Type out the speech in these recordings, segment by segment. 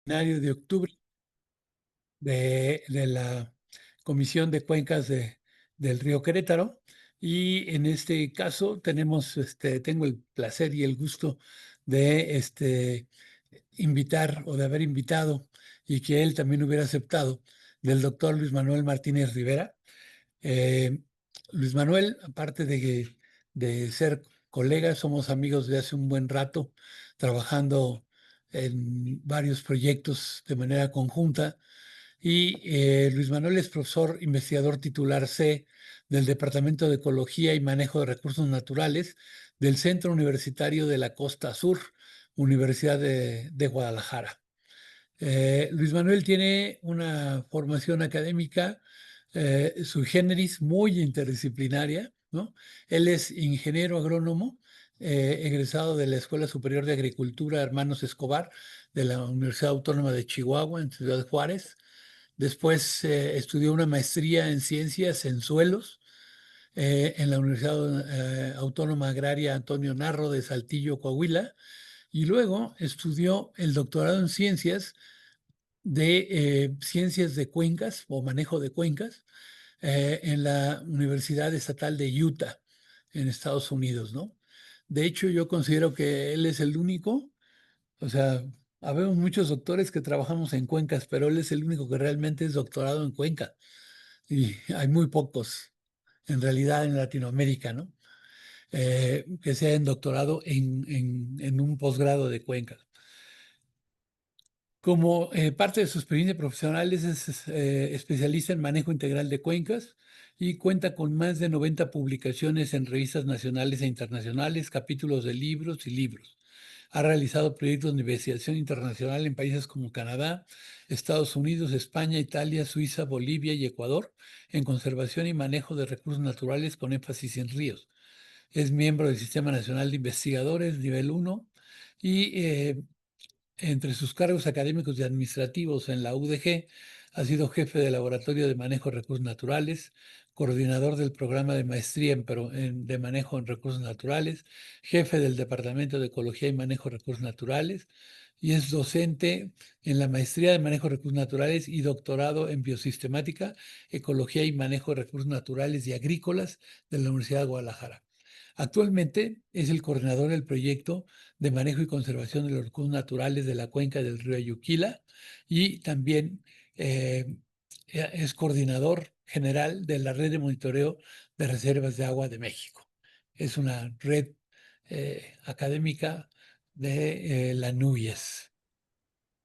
De octubre de la Comisión de Cuencas del Río Querétaro. Y en este caso tengo el placer y el gusto de invitar o de haber invitado y que él también hubiera aceptado del doctor Luis Manuel Martínez Rivera. Eh, Luis Manuel, aparte de ser colegas, somos amigos de hace un buen rato, trabajando en varios proyectos de manera conjunta. Y Luis Manuel es profesor investigador titular C del Departamento de Ecología y Manejo de Recursos Naturales del Centro Universitario de la Costa Sur, Universidad de Guadalajara. Luis Manuel tiene una formación académica sui generis muy interdisciplinaria, ¿no? Él es ingeniero agrónomo, egresado de la Escuela Superior de Agricultura Hermanos Escobar de la Universidad Autónoma de Chihuahua en Ciudad Juárez. Después estudió una maestría en ciencias en suelos en la Universidad Autónoma Agraria Antonio Narro de Saltillo, Coahuila, y luego estudió el doctorado en ciencias de cuencas o manejo de cuencas en la Universidad Estatal de Utah, en Estados Unidos, ¿no? De hecho, yo considero que él es el único, o sea, habemos muchos doctores que trabajamos en cuencas, pero él es el único que realmente es doctorado en cuenca. Y hay muy pocos, en realidad, en Latinoamérica, ¿no? Que se hayan doctorado en un posgrado de cuencas. Como parte de su experiencia profesional es especialista en manejo integral de cuencas y cuenta con más de 90 publicaciones en revistas nacionales e internacionales, capítulos de libros y libros. Ha realizado proyectos de investigación internacional en países como Canadá, Estados Unidos, España, Italia, Suiza, Bolivia y Ecuador en conservación y manejo de recursos naturales con énfasis en ríos. Es miembro del Sistema Nacional de Investigadores nivel 1 y entre sus cargos académicos y administrativos en la UDG, ha sido jefe de Laboratorio de Manejo de Recursos Naturales, coordinador del programa de maestría de manejo en recursos naturales, jefe del Departamento de Ecología y Manejo de Recursos Naturales, y es docente en la maestría de manejo de recursos naturales y doctorado en biosistemática, ecología y manejo de recursos naturales y agrícolas de la Universidad de Guadalajara. Actualmente es el coordinador del proyecto de manejo y conservación de los recursos naturales de la cuenca del río Ayuquila y también es coordinador general de la red de monitoreo de reservas de agua de México. Es una red académica de la NUYES,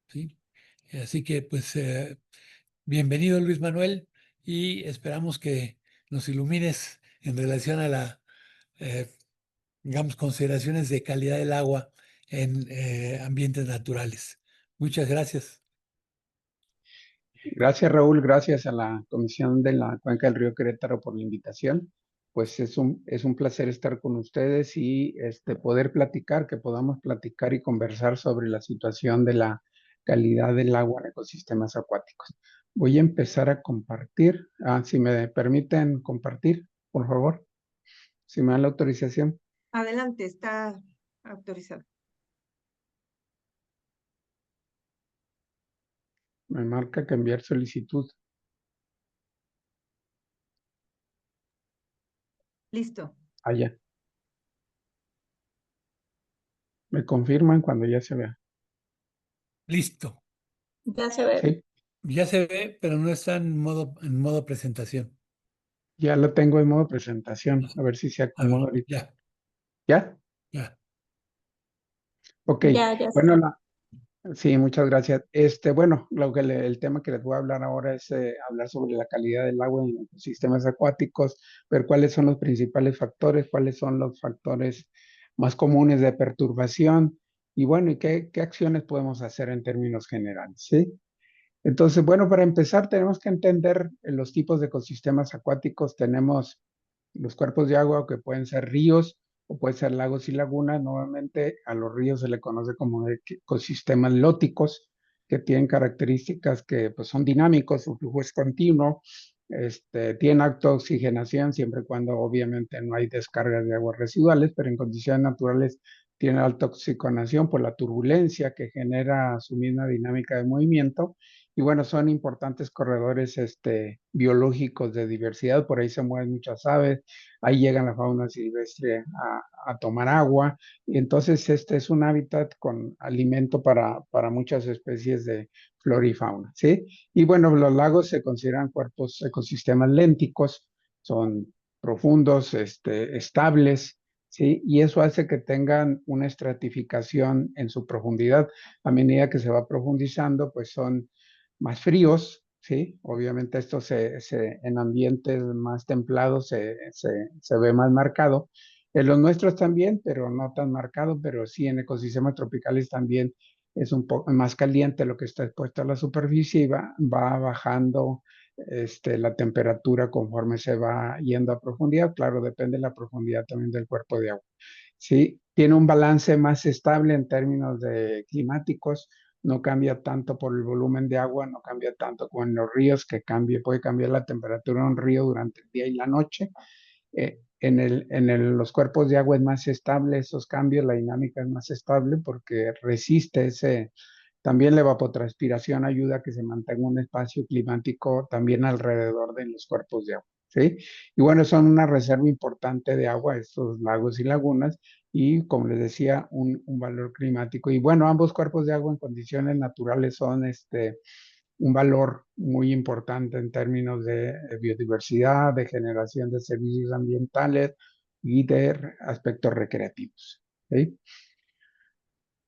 ¿sí? Así que, pues, bienvenido Luis Manuel y esperamos que nos ilumines en relación a eh, digamos, consideraciones de calidad del agua en ambientes naturales. Muchas gracias. Gracias, Raúl. Gracias a la Comisión de la Cuenca del Río Querétaro por la invitación. Pues es un placer estar con ustedes y poder platicar, que podamos platicar y conversar sobre la situación de la calidad del agua en ecosistemas acuáticos. Voy a empezar a compartir. Si me permiten compartir, por favor, si me dan la autorización. Adelante, está autorizado. Me marca que enviar solicitud. Listo. Allá. Me confirman cuando ya se vea. Listo. Ya se ve. Sí, Ya se ve, pero no está en modo presentación. ya lo tengo en modo presentación. A ver si se A ver, acomoda ahorita. ya, ¿Ya? ya. Ok. Ya Bueno, está. sí, muchas gracias. Bueno, el tema que les voy a hablar ahora es hablar sobre la calidad del agua en los sistemas acuáticos, ver cuáles son los principales factores, cuáles son los factores más comunes de perturbación y bueno, y qué acciones podemos hacer en términos generales, ¿sí? Entonces, bueno, para empezar tenemos que entender los tipos de ecosistemas acuáticos. Tenemos los cuerpos de agua que pueden ser ríos o pueden ser lagos y lagunas. Nuevamente a los ríos se le conoce como ecosistemas lóticos, que tienen características que pues, son dinámicos, su flujo es continuo, tienen autooxigenación siempre y cuando obviamente no hay descargas de aguas residuales, pero en condiciones naturales tienen alta oxigenación por la turbulencia que genera su misma dinámica de movimiento. Y bueno, son importantes corredores biológicos de diversidad, por ahí se mueven muchas aves, ahí llegan la fauna silvestre a tomar agua, y entonces este es un hábitat con alimento para muchas especies de flora y fauna, ¿sí? Y bueno, los lagos se consideran cuerpos ecosistemas lénticos, son profundos, estables, ¿sí? Y eso hace que tengan una estratificación en su profundidad. A medida que se va profundizando, pues son más fríos, ¿sí? Obviamente esto en ambientes más templados se ve más marcado. En los nuestros también, pero no tan marcado, pero sí en ecosistemas tropicales también es un poco más caliente lo que está expuesto a la superficie y va bajando la temperatura conforme se va yendo a profundidad. Claro, depende de la profundidad también del cuerpo de agua. Sí, tiene un balance más estable en términos de climáticos, no cambia tanto por el volumen de agua, no cambia tanto como en los ríos, que puede cambiar la temperatura de un río durante el día y la noche. Los cuerpos de agua es más estable esos cambios, la dinámica es más estable porque resiste también la evapotranspiración ayuda a que se mantenga un espacio climático también alrededor de los cuerpos de agua, ¿sí? Y bueno, son una reserva importante de agua estos lagos y lagunas y como les decía, un valor climático. Y bueno, ambos cuerpos de agua en condiciones naturales son un valor muy importante en términos de biodiversidad, de generación de servicios ambientales y de aspectos recreativos, ¿sí?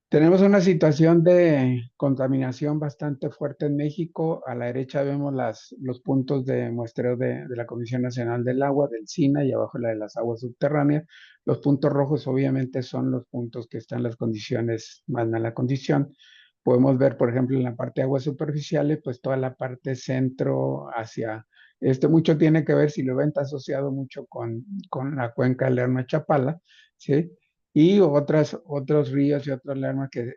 Tenemos una situación de contaminación bastante fuerte en México. A la derecha vemos los puntos de muestreo de la Comisión Nacional del Agua, del SINA, y abajo la de las aguas subterráneas. Los puntos rojos obviamente son los puntos que están en las condiciones, más mala condición. Podemos ver, por ejemplo, en la parte de aguas superficiales, pues toda la parte centro hacia... mucho tiene que ver, si lo ven, está asociado mucho con la cuenca del Lerma-Chapala, ¿sí? Y otros ríos y otras lermas que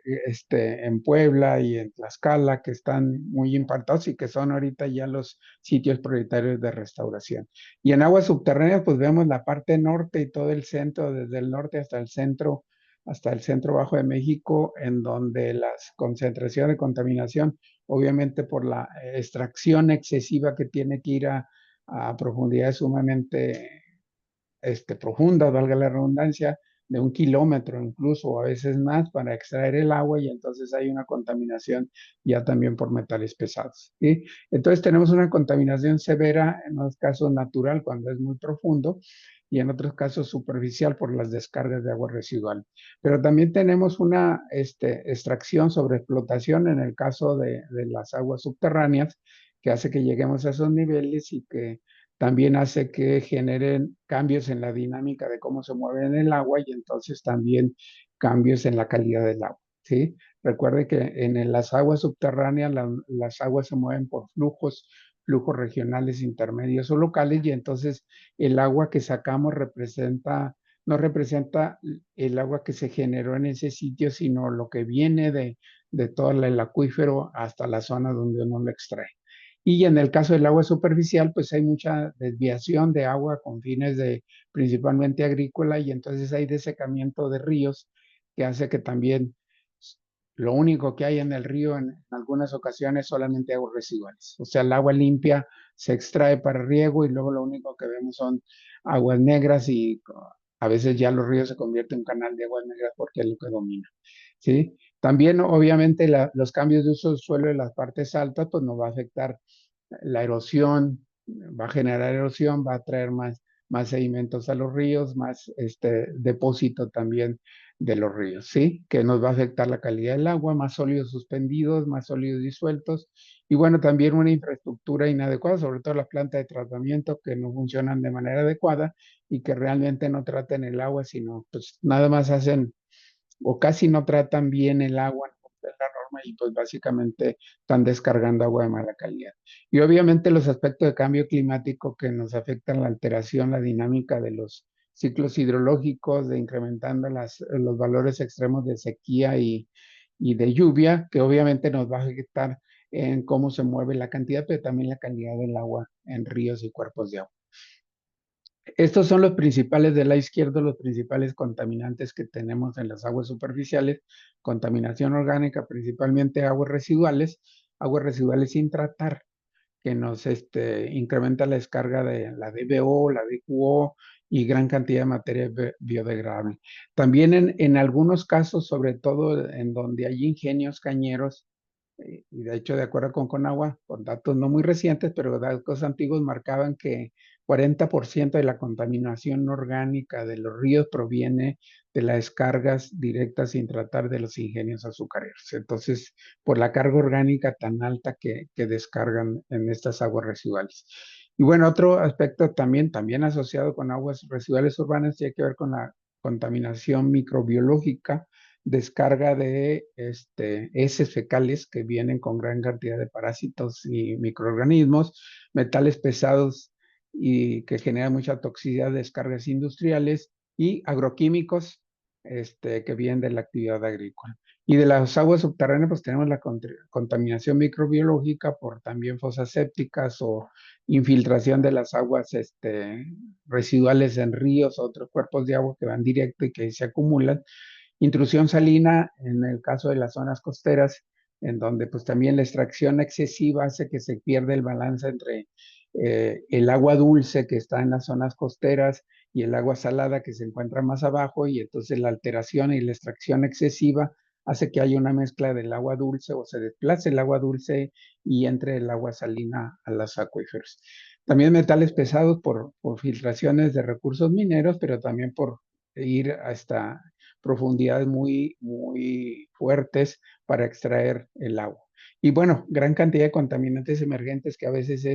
en Puebla y en Tlaxcala que están muy impactados y que son ahorita ya los sitios prioritarios de restauración. Y en aguas subterráneas pues vemos la parte norte y todo el centro, desde el norte hasta el centro bajo de México, en donde las concentraciones de contaminación, obviamente por la extracción excesiva que tiene que ir a profundidades sumamente profundas, valga la redundancia, de 1 kilómetro incluso, o a veces más, para extraer el agua y entonces hay una contaminación ya también por metales pesados, ¿sí? Entonces tenemos una contaminación severa en los casos natural cuando es muy profundo y en otros casos superficial por las descargas de agua residual. Pero también tenemos una extracción sobre explotación en el caso de las aguas subterráneas que hace que lleguemos a esos niveles y que también hace que generen cambios en la dinámica de cómo se mueve en el agua y entonces también cambios en la calidad del agua, ¿sí? Recuerde que en las aguas subterráneas las aguas se mueven por flujos regionales, intermedios o locales y entonces el agua que sacamos no representa el agua que se generó en ese sitio, sino lo que viene de todo el acuífero hasta la zona donde uno lo extrae. Y en el caso del agua superficial, pues hay mucha desviación de agua con fines de principalmente agrícola y entonces hay desecamiento de ríos que hace que también lo único que hay en el río en algunas ocasiones solamente aguas residuales. O sea, el agua limpia se extrae para riego y luego lo único que vemos son aguas negras y a veces ya los ríos se convierten en un canal de aguas negras porque es lo que domina, ¿sí? También, obviamente, los cambios de uso del suelo en las partes altas, pues nos va a afectar la erosión, va a generar erosión, va a traer más sedimentos a los ríos, más depósito también de los ríos, ¿sí? Que nos va a afectar la calidad del agua, más sólidos suspendidos, más sólidos disueltos, y bueno, también una infraestructura inadecuada, sobre todo las plantas de tratamiento que no funcionan de manera adecuada y que realmente no tratan el agua, sino pues nada más hacen o casi no tratan bien el agua, no cumplen la norma y pues básicamente están descargando agua de mala calidad. Y obviamente los aspectos de cambio climático que nos afectan la alteración, la dinámica de los ciclos hidrológicos, de incrementando los valores extremos de sequía y de lluvia, que obviamente nos va a afectar en cómo se mueve la cantidad, pero también la calidad del agua en ríos y cuerpos de agua. Estos son los principales del lado izquierdo, los principales contaminantes que tenemos en las aguas superficiales. Contaminación orgánica, principalmente aguas residuales sin tratar, que nos incrementa la descarga de la DBO, la DQO y gran cantidad de materia biodegradable. También en algunos casos, sobre todo en donde hay ingenios cañeros, y de hecho, de acuerdo con Conagua, con datos no muy recientes, pero datos antiguos marcaban que 40% de la contaminación orgánica de los ríos proviene de las descargas directas sin tratar de los ingenios azucareros. Entonces, por la carga orgánica tan alta que descargan en estas aguas residuales. Y bueno, otro aspecto también asociado con aguas residuales urbanas tiene que ver con la contaminación microbiológica, descarga de heces fecales que vienen con gran cantidad de parásitos y microorganismos, metales pesados y que generan mucha toxicidad, descargas industriales y agroquímicos que vienen de la actividad agrícola. Y de las aguas subterráneas, pues tenemos la contaminación microbiológica por también fosas sépticas o infiltración de las aguas residuales en ríos o otros cuerpos de agua que van directo y que se acumulan. Intrusión salina en el caso de las zonas costeras, en donde pues también la extracción excesiva hace que se pierda el balance entre el agua dulce que está en las zonas costeras y el agua salada que se encuentra más abajo, y entonces la alteración y la extracción excesiva hace que haya una mezcla del agua dulce o se desplace el agua dulce y entre el agua salina a los acuíferos. También metales pesados por filtraciones de recursos mineros, pero también por ir hasta profundidades muy fuertes para extraer el agua. Y bueno, gran cantidad de contaminantes emergentes que a veces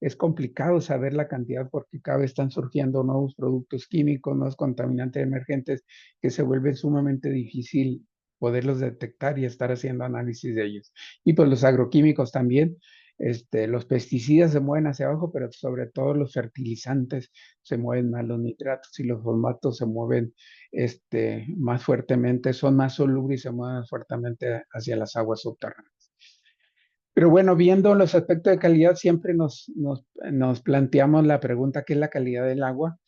es complicado saber la cantidad porque cada vez están surgiendo nuevos productos químicos, nuevos contaminantes emergentes que se vuelve sumamente difícil poderlos detectar y estar haciendo análisis de ellos. Y pues los agroquímicos también, los pesticidas se mueven hacia abajo, pero sobre todo los fertilizantes se mueven más, los nitratos y los fosfatos se mueven más fuertemente, son más solubles y se mueven fuertemente hacia las aguas subterráneas. Pero bueno, viendo los aspectos de calidad, siempre nos planteamos la pregunta, ¿qué es la calidad del agua?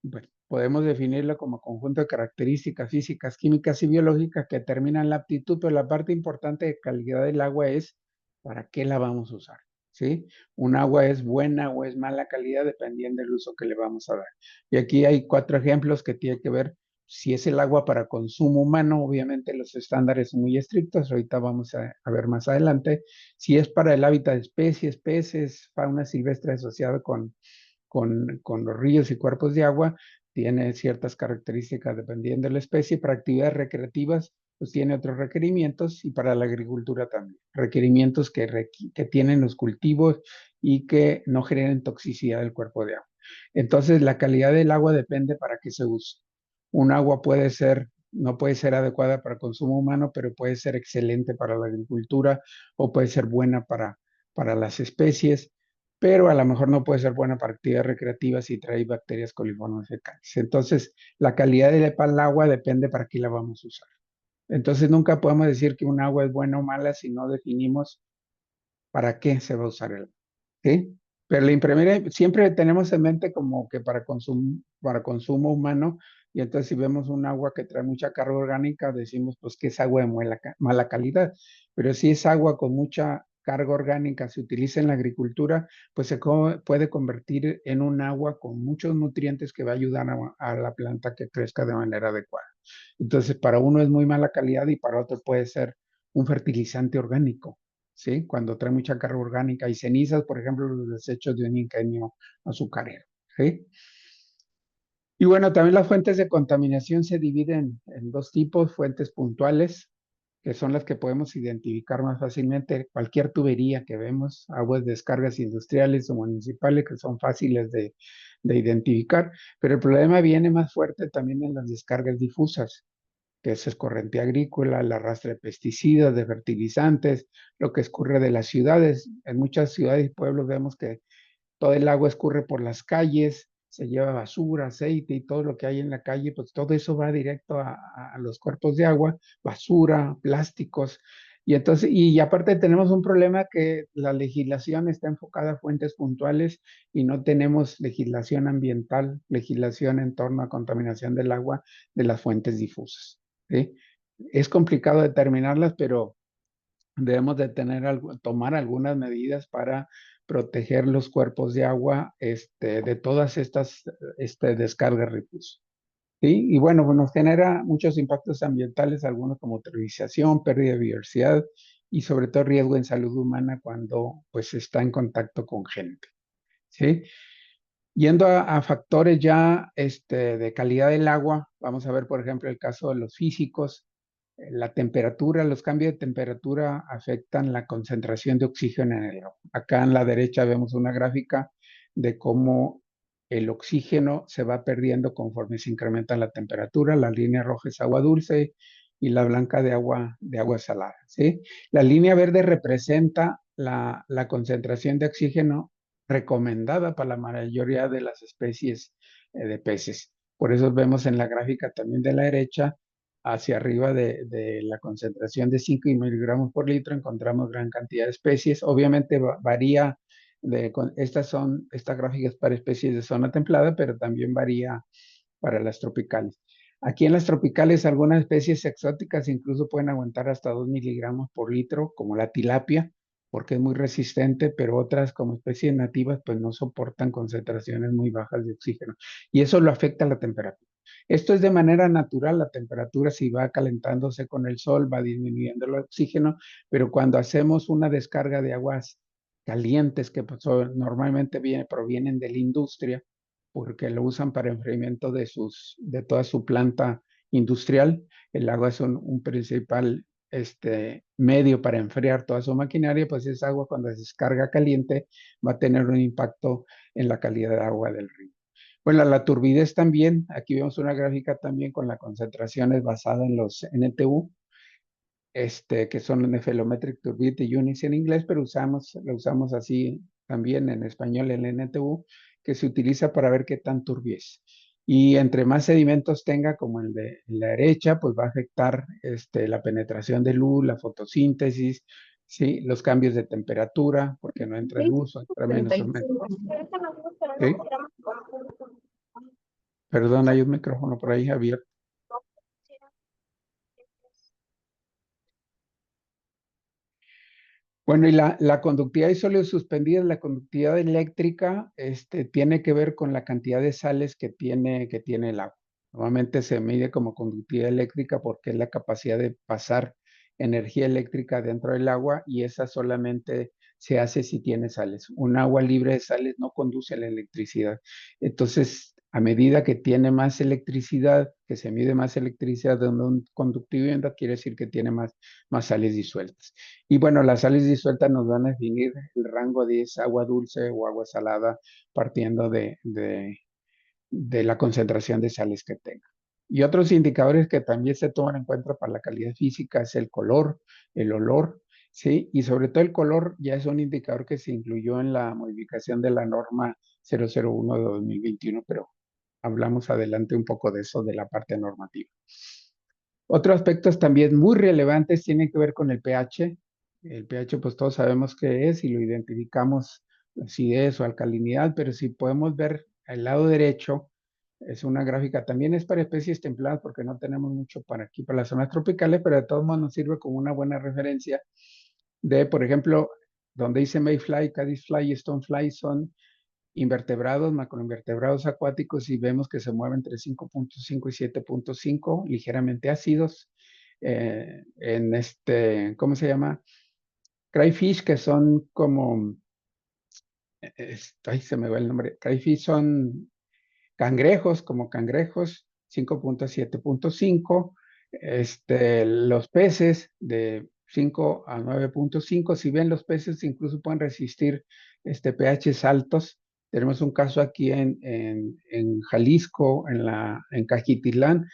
Bueno, podemos definirlo como conjunto de características físicas, químicas y biológicas que determinan la aptitud, pero la parte importante de calidad del agua es para qué la vamos a usar, ¿sí? Un agua es buena o es mala calidad dependiendo del uso que le vamos a dar. Y aquí hay 4 ejemplos que tienen que ver si es el agua para consumo humano, obviamente los estándares son muy estrictos, ahorita vamos a ver más adelante. Si es para el hábitat de especies, peces, fauna silvestre asociada con los ríos y cuerpos de agua, tiene ciertas características dependiendo de la especie. Para actividades recreativas, pues tiene otros requerimientos, y para la agricultura también. Requerimientos que tienen los cultivos y que no generen toxicidad del cuerpo de agua. Entonces, la calidad del agua depende para qué se use. Un agua no puede ser adecuada para consumo humano, pero puede ser excelente para la agricultura o puede ser buena para las especies, pero a lo mejor no puede ser buena para actividades recreativas si trae bacterias coliformes fecales. Entonces, la calidad del agua depende para qué la vamos a usar. Entonces, nunca podemos decir que un agua es buena o mala si no definimos para qué se va a usar el agua, ¿sí? Pero siempre tenemos en mente como que para consumo humano, y entonces si vemos un agua que trae mucha carga orgánica, decimos pues que es agua de mala calidad. Pero si es agua con mucha carga orgánica, se utiliza en la agricultura, pues puede convertir en un agua con muchos nutrientes que va a ayudar a la planta que crezca de manera adecuada. Entonces, para uno es muy mala calidad y para otro puede ser un fertilizante orgánico, ¿sí? Cuando trae mucha carga orgánica y cenizas, por ejemplo, los desechos de un ingenio azucarero, ¿sí? Y bueno, también las fuentes de contaminación se dividen en 2 tipos: fuentes puntuales, que son las que podemos identificar más fácilmente, cualquier tubería que vemos, aguas de descargas industriales o municipales, que son fáciles de identificar, pero el problema viene más fuerte también en las descargas difusas, que es escorrentía agrícola, el arrastre de pesticidas, de fertilizantes, lo que escurre de las ciudades. En muchas ciudades y pueblos vemos que todo el agua escurre por las calles, se lleva basura, aceite y todo lo que hay en la calle, pues todo eso va directo a los cuerpos de agua, basura, plásticos. Y entonces, y aparte tenemos un problema que la legislación está enfocada a fuentes puntuales y no tenemos legislación ambiental, legislación en torno a contaminación del agua de las fuentes difusas, ¿sí? Es complicado determinarlas, pero debemos de tomar algunas medidas para proteger los cuerpos de agua de todas estas descargas recursos. ¿Sí? Y bueno, pues nos genera muchos impactos ambientales, algunos como eutrofización, pérdida de biodiversidad y sobre todo riesgo en salud humana cuando pues está en contacto con gente. ¿Sí? Yendo a factores ya de calidad del agua, vamos a ver por ejemplo el caso de los físicos. La temperatura, los cambios de temperatura afectan la concentración de oxígeno en el agua. Acá en la derecha vemos una gráfica de cómo el oxígeno se va perdiendo conforme se incrementa la temperatura. La línea roja es agua dulce y la blanca de agua salada, ¿sí? La línea verde representa la concentración de oxígeno recomendada para la mayoría de las especies de peces. Por eso vemos en la gráfica también de la derecha hacia arriba de la concentración de 5 miligramos por litro, encontramos gran cantidad de especies. Obviamente varía, estas gráficas para especies de zona templada, pero también varía para las tropicales. Aquí en las tropicales algunas especies exóticas incluso pueden aguantar hasta 2 miligramos por litro, como la tilapia, porque es muy resistente, pero otras como especies nativas pues no soportan concentraciones muy bajas de oxígeno. Y eso lo afecta a la temperatura. Esto es de manera natural, la temperatura si va calentándose con el sol va disminuyendo el oxígeno, pero cuando hacemos una descarga de aguas calientes que pues, normalmente provienen de la industria, porque lo usan para enfriamiento de toda su planta industrial, el agua es un principal medio para enfriar toda su maquinaria, pues esa agua cuando se descarga caliente va a tener un impacto en la calidad de agua del río. Bueno, la turbidez también, aquí vemos una gráfica también con las concentraciones basadas en los NTU, que son Nephelometric Turbidity Units en inglés, pero lo usamos así también en español, el NTU, que se utiliza para ver qué tan turbio es. Y entre más sedimentos tenga, como el de la derecha, pues va a afectar la penetración de luz, la fotosíntesis, ¿sí? Los cambios de temperatura, porque no entra luz, entra menos o menos. ¿Sí? Perdón, hay un micrófono por ahí abierto. Bueno, y la conductividad de sólidos suspendidos, la conductividad eléctrica, tiene que ver con la cantidad de sales que tiene el agua. Normalmente se mide como conductividad eléctrica porque es la capacidad de pasar energía eléctrica dentro del agua y esa solamente se hace si tiene sales. Un agua libre de sales no conduce a la electricidad. Entonces, a medida que tiene más electricidad, que se mide más electricidad de un conductividad, quiere decir que tiene más sales disueltas. Y bueno, las sales disueltas nos van a definir el rango de es agua dulce o agua salada partiendo de la concentración de sales que tenga. Y otros indicadores que también se toman en cuenta para la calidad física es el color, el olor, ¿sí? Y sobre todo el color ya es un indicador que se incluyó en la modificación de la norma 001 de 2021, pero hablamos adelante un poco de eso, de la parte normativa. Otros aspectos también muy relevantes tienen que ver con el pH. El pH, pues todos sabemos qué es y lo identificamos acidez o alcalinidad, pero si podemos ver al lado derecho, es una gráfica, también es para especies templadas porque no tenemos mucho para aquí, para las zonas tropicales, pero de todos modos nos sirve como una buena referencia de, por ejemplo, donde dice Mayfly, Caddisfly y Stonefly son invertebrados, macroinvertebrados acuáticos y vemos que se mueven entre 5.5 y 7.5, ligeramente ácidos. ¿Cómo se llama? Crayfish, que son como, se me va el nombre, crayfish son cangrejos, como cangrejos, 5.7.5. 7.5. Los peces de 5 a 9.5, si ven los peces incluso pueden resistir pHs altos. Tenemos un caso aquí en Jalisco, en Cajitilán,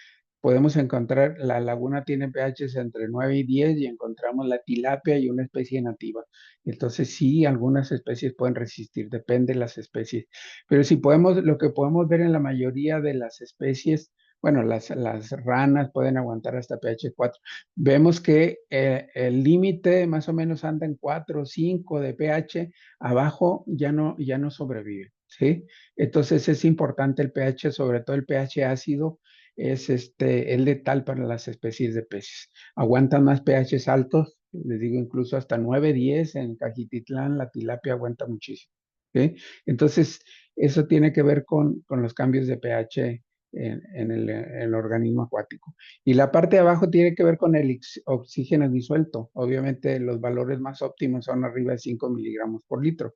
podemos encontrar, la laguna tiene pHs entre 9 y 10 y encontramos la tilapia y una especie nativa. Entonces sí, algunas especies pueden resistir, depende de las especies. Pero si podemos, lo que podemos ver en la mayoría de las especies, bueno, las ranas pueden aguantar hasta pH 4. Vemos que el límite más o menos anda en 4 o 5 de pH, abajo ya no sobrevive, ¿sí? Entonces es importante el pH, sobre todo el pH ácido, es letal para las especies de peces. Aguantan más pHs altos, les digo incluso hasta 9, 10, en Cajititlán la tilapia aguanta muchísimo, ¿sí? Entonces, eso tiene que ver con los cambios de pH en el organismo acuático. Y la parte de abajo tiene que ver con el oxígeno disuelto. Obviamente los valores más óptimos son arriba de 5 miligramos por litro.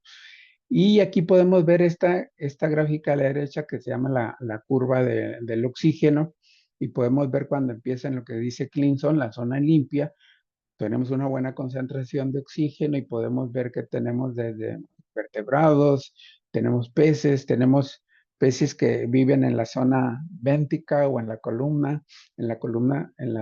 Y aquí podemos ver esta gráfica a la derecha que se llama la curva del oxígeno, y podemos ver cuando empieza en lo que dice clean zone, la zona limpia, tenemos una buena concentración de oxígeno y podemos ver que tenemos desde vertebrados, tenemos peces que viven en la zona béntica o en la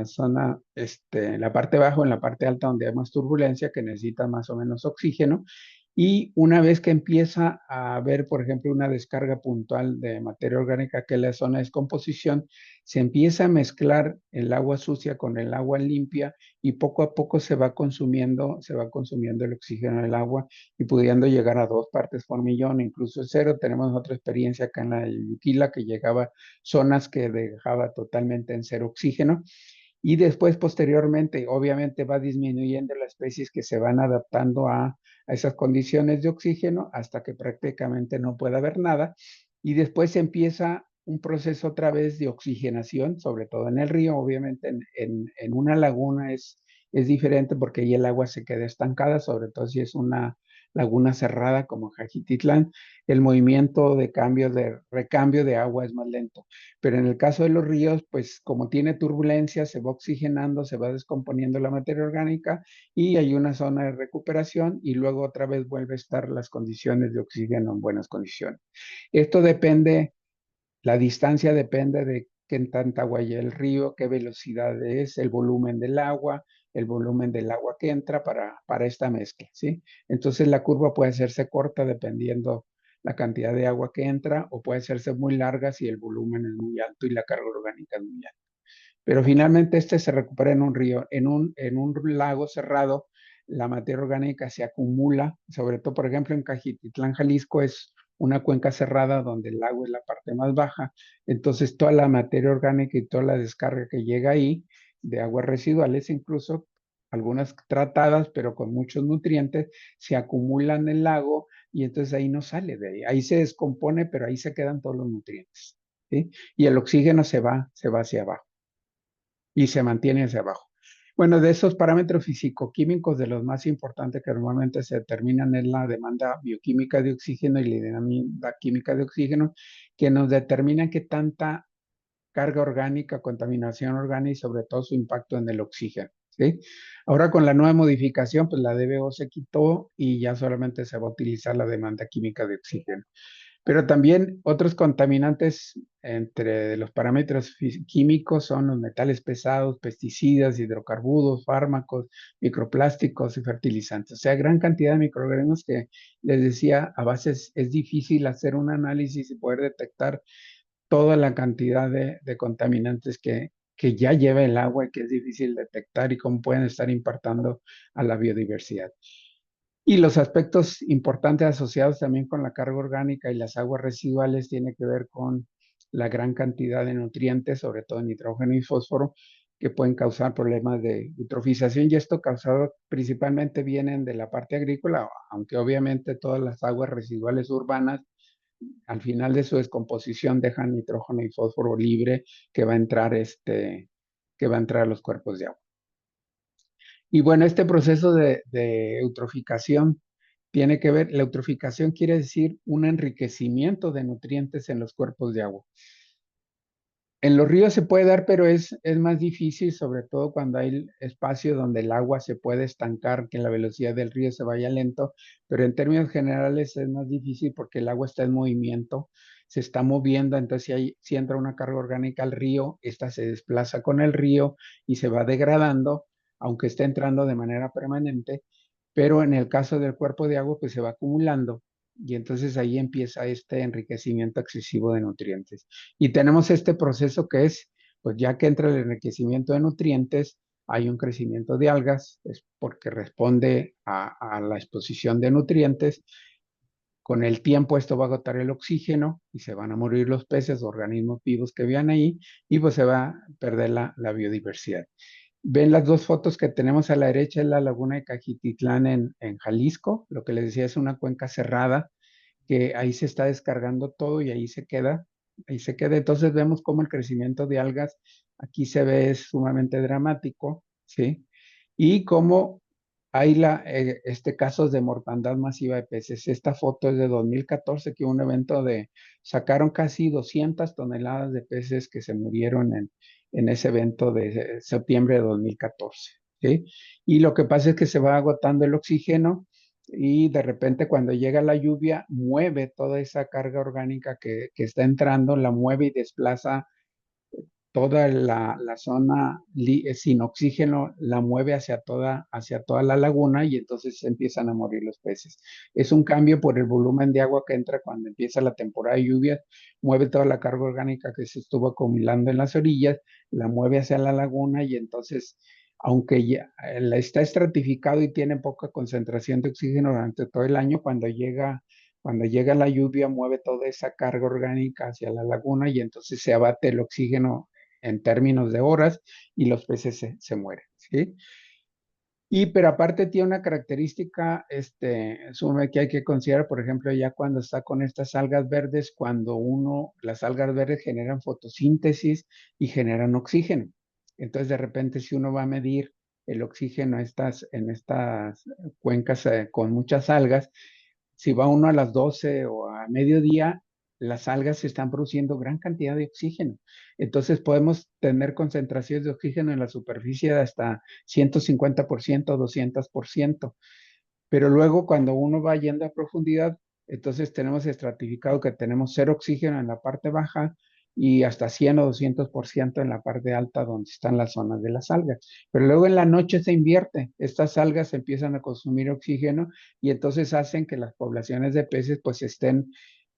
zona, en la parte baja o en la parte alta donde hay más turbulencia, que necesitan más o menos oxígeno. Y una vez que empieza a haber, por ejemplo, una descarga puntual de materia orgánica, que es la zona de descomposición, se empieza a mezclar el agua sucia con el agua limpia, y poco a poco se va consumiendo el oxígeno del agua, y pudiendo llegar a 2 partes por millón, incluso 0. Tenemos otra experiencia acá en la de Yuquila, que llegaba zonas que dejaba totalmente en 0 oxígeno. Y después, posteriormente, obviamente va disminuyendo las especies que se van adaptando a esas condiciones de oxígeno, hasta que prácticamente no puede haber nada. Y después empieza un proceso otra vez de oxigenación, sobre todo en el río. Obviamente en una laguna es diferente, porque ahí el agua se queda estancada, sobre todo si es una laguna cerrada como Jajititlán. El movimiento de recambio de agua es más lento. Pero en el caso de los ríos, pues como tiene turbulencia, se va oxigenando, se va descomponiendo la materia orgánica, y hay una zona de recuperación, y luego otra vez vuelve a estar las condiciones de oxígeno en buenas condiciones. Esto depende, la distancia depende de qué tanta agua hay el río, qué velocidad es, el volumen del agua que entra para esta mezcla, ¿sí? Entonces la curva puede hacerse corta dependiendo la cantidad de agua que entra, o puede hacerse muy larga si el volumen es muy alto y la carga orgánica es muy alta. Pero finalmente se recupera en un río. En un lago cerrado, la materia orgánica se acumula, sobre todo, por ejemplo, en Cajititlán, Jalisco, es una cuenca cerrada donde el lago es la parte más baja. Entonces, toda la materia orgánica y toda la descarga que llega ahí, de aguas residuales, incluso algunas tratadas, pero con muchos nutrientes, se acumulan en el lago, y entonces ahí no sale de ahí. Ahí se descompone, pero ahí se quedan todos los nutrientes, ¿sí? Y el oxígeno se va hacia abajo y se mantiene hacia abajo. Bueno, de esos parámetros físico-químicos, de los más importantes que normalmente se determinan es la demanda bioquímica de oxígeno y la demanda química de oxígeno, que nos determinan qué tanta carga orgánica, contaminación orgánica y sobre todo su impacto en el oxígeno, ¿sí? Ahora, con la nueva modificación, pues la DBO se quitó y ya solamente se va a utilizar la demanda química de oxígeno. Pero también otros contaminantes entre los parámetros químicos son los metales pesados, pesticidas, hidrocarburos, fármacos, microplásticos y fertilizantes. O sea, gran cantidad de microorganismos que, les decía, a veces es difícil hacer un análisis y poder detectar toda la cantidad de contaminantes que ya lleva el agua, y que es difícil detectar, y cómo pueden estar impactando a la biodiversidad. Y los aspectos importantes asociados también con la carga orgánica y las aguas residuales tiene que ver con la gran cantidad de nutrientes, sobre todo nitrógeno y fósforo, que pueden causar problemas de eutrofización, y esto causado principalmente vienen de la parte agrícola, aunque obviamente todas las aguas residuales urbanas al final de su descomposición dejan nitrógeno y fósforo libre, que va a entrar a los cuerpos de agua. Y bueno, este proceso de eutroficación tiene que ver, la eutroficación quiere decir un enriquecimiento de nutrientes en los cuerpos de agua. En los ríos se puede dar, pero es más difícil, sobre todo cuando hay espacio donde el agua se puede estancar, que la velocidad del río se vaya lento, pero en términos generales es más difícil porque el agua está en movimiento, se está moviendo. Entonces si entra una carga orgánica al río, esta se desplaza con el río y se va degradando, aunque esté entrando de manera permanente, pero en el caso del cuerpo de agua, pues se va acumulando, y entonces ahí empieza este enriquecimiento excesivo de nutrientes. Y tenemos este proceso que es Pues ya que entra el enriquecimiento de nutrientes, hay un crecimiento de algas, es porque responde a la exposición de nutrientes. Con el tiempo esto va a agotar el oxígeno y se van a morir los peces, organismos vivos que vivan ahí, y pues se va a perder la biodiversidad. Ven las dos fotos que tenemos a la derecha, es la laguna de Cajititlán en Jalisco. Lo que les decía es una cuenca cerrada, que ahí se está descargando todo y ahí se queda. Ahí se queda. Entonces vemos cómo el crecimiento de algas aquí se ve sumamente dramático, ¿sí? Y cómo hay casos de mortandad masiva de peces. Esta foto es de 2014, que hubo un evento sacaron casi 200 toneladas de peces que se murieron en ese evento de septiembre de 2014, ¿sí? Y lo que pasa es que se va agotando el oxígeno y de repente cuando llega la lluvia mueve toda esa carga orgánica que está entrando, la mueve y desplaza toda la zona sin oxígeno, la mueve hacia toda la laguna y entonces empiezan a morir los peces. Es un cambio por el volumen de agua que entra cuando empieza la temporada de lluvias, mueve toda la carga orgánica que se estuvo acumulando en las orillas, la mueve hacia la laguna y entonces, aunque ya está estratificado y tiene poca concentración de oxígeno durante todo el año, cuando llega la lluvia, mueve toda esa carga orgánica hacia la laguna y entonces se abate el oxígeno en términos de horas y los peces se mueren, ¿sí? Pero aparte tiene una característica, que hay que considerar, por ejemplo, ya cuando está con estas algas verdes, las algas verdes generan fotosíntesis y generan oxígeno. Entonces, de repente, si uno va a medir el oxígeno en estas cuencas con muchas algas, si va uno a las 12 o a mediodía, las algas están produciendo gran cantidad de oxígeno. Entonces podemos tener concentraciones de oxígeno en la superficie de hasta 150%, 200%. Pero luego cuando uno va yendo a profundidad, entonces tenemos estratificado que tenemos cero oxígeno en la parte baja y hasta 100 o 200% en la parte alta donde están las zonas de las algas. Pero luego en la noche se invierte. Estas algas empiezan a consumir oxígeno y entonces hacen que las poblaciones de peces pues estén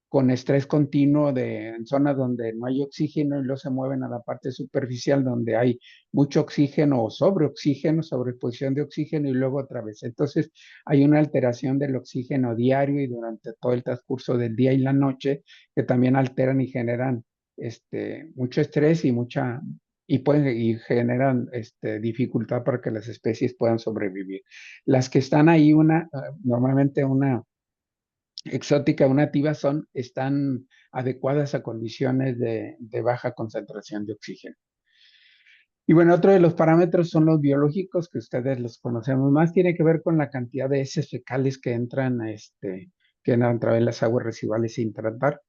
con estrés continuo en zonas donde no hay oxígeno y luego se mueven a la parte superficial donde hay mucho oxígeno o sobreexposición de oxígeno y luego otra vez. Entonces hay una alteración del oxígeno diario y durante todo el transcurso del día y la noche que también alteran y generan mucho estrés y generan dificultad para que las especies puedan sobrevivir. Las que están ahí, normalmente una exótica o nativa están adecuadas a condiciones de baja concentración de oxígeno. Y bueno, otro de los parámetros son los biológicos, que ustedes los conocemos más, tiene que ver con la cantidad de heces fecales que entran a través de las aguas residuales sin tratar.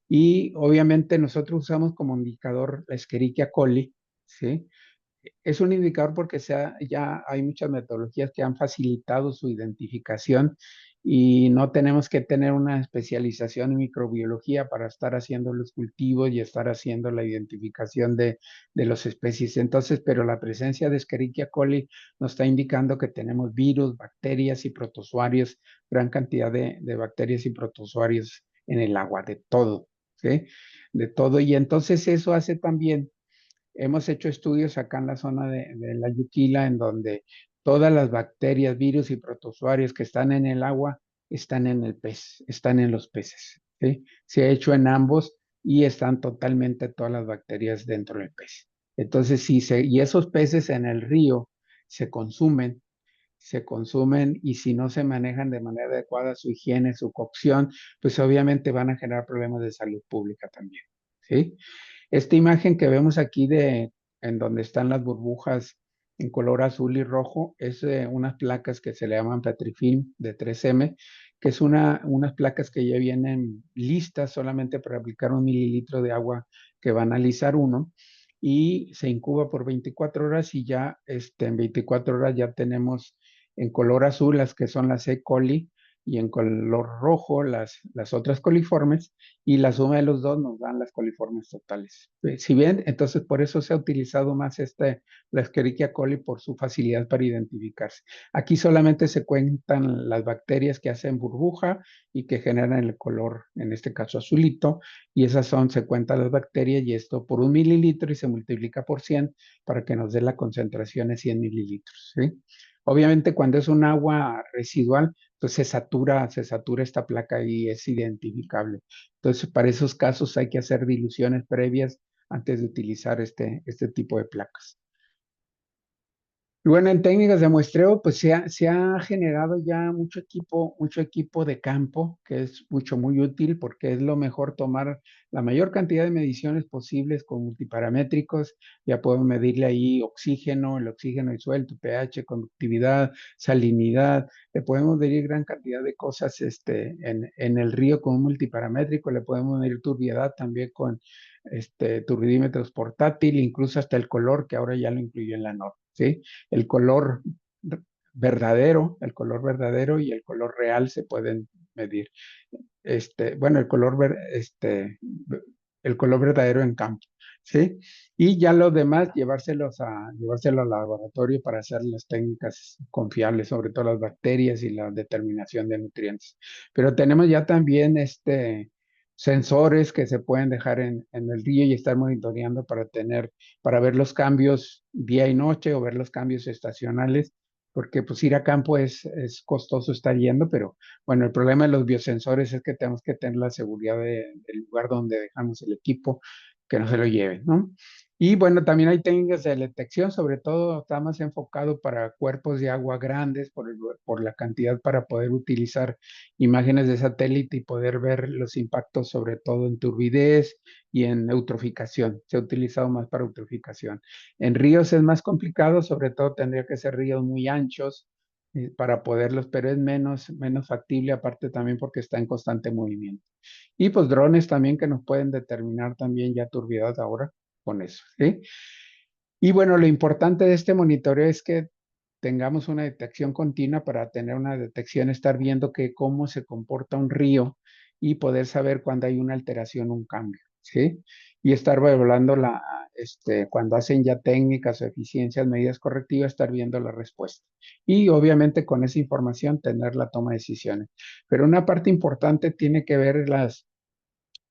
Y obviamente nosotros usamos como indicador la Escherichia coli, ¿sí? Es un indicador porque ya hay muchas metodologías que han facilitado su identificación y no tenemos que tener una especialización en microbiología para estar haciendo los cultivos y estar haciendo la identificación de las especies. Entonces, pero la presencia de Escherichia coli nos está indicando que tenemos virus, bacterias y protozoarios, gran cantidad de bacterias y protozoarios en el agua, de todo, ¿sí? De todo. Y entonces eso hace también. Hemos hecho estudios acá en la zona de la Yuquila, en donde todas las bacterias, virus y protozoarios que están en el agua están en el pez, están en los peces, ¿sí? Se ha hecho en ambos y están totalmente todas las bacterias dentro del pez. Entonces, y esos peces en el río se consumen y si no se manejan de manera adecuada su higiene, su cocción, pues obviamente van a generar problemas de salud pública también, ¿sí? Esta imagen que vemos aquí en donde están las burbujas en color azul y rojo es unas placas que se le llaman Petrifilm de 3M, que es unas placas que ya vienen listas solamente para aplicar 1 mililitro de agua que va a analizar uno y se incuba por 24 horas y ya en 24 horas ya tenemos en color azul las que son las E. coli y en color rojo las otras coliformes, y la suma de los dos nos dan las coliformes totales. Si bien, entonces por eso se ha utilizado más la Escherichia coli por su facilidad para identificarse. Aquí solamente se cuentan las bacterias que hacen burbuja y que generan el color, en este caso azulito, y se cuentan las bacterias, y esto por 1 mililitro y se multiplica por 100 para que nos dé la concentración de 100 mililitros, ¿sí? Obviamente cuando es un agua residual, pues se satura esta placa y es identificable. Entonces, para esos casos hay que hacer diluciones previas antes de utilizar este tipo de placas. Y bueno, en técnicas de muestreo, pues se ha generado ya mucho equipo de campo, que es muy útil porque es lo mejor tomar la mayor cantidad de mediciones posibles con multiparamétricos. Ya podemos medirle ahí oxígeno, el oxígeno disuelto, pH, conductividad, salinidad. Le podemos medir gran cantidad de cosas en el río con un multiparamétrico. Le podemos medir turbiedad también con turbidímetros portátil, incluso hasta el color, que ahora ya lo incluyó en la norma, ¿sí? El color verdadero y el color real se pueden medir. Bueno, el color verdadero en campo, ¿sí? Y ya lo demás, llevárselo al laboratorio para hacer las técnicas confiables, sobre todo las bacterias y la determinación de nutrientes. Pero tenemos ya también sensores que se pueden dejar en el río y estar monitoreando para ver los cambios día y noche o ver los cambios estacionales, porque pues ir a campo es costoso estar yendo, pero bueno, el problema de los biosensores es que tenemos que tener la seguridad del lugar donde dejamos el equipo, que no se lo lleven, ¿no? Y bueno, también hay técnicas de detección, sobre todo está más enfocado para cuerpos de agua grandes por la cantidad, para poder utilizar imágenes de satélite y poder ver los impactos, sobre todo en turbidez y en eutroficación. Se ha utilizado más para eutroficación. En ríos es más complicado, sobre todo tendría que ser ríos muy anchos para poderlos, pero es menos factible, aparte también porque está en constante movimiento. Y pues drones también que nos pueden determinar también ya turbiedad ahora con eso, ¿sí? Y bueno, lo importante de este monitoreo es que tengamos una detección continua. Para tener una detección, estar viendo cómo se comporta un río y poder saber cuando hay una alteración, un cambio, ¿sí? Y estar evaluando cuando hacen ya técnicas o eficiencias, medidas correctivas, estar viendo la respuesta. Y obviamente con esa información tener la toma de decisiones. Pero una parte importante tiene que ver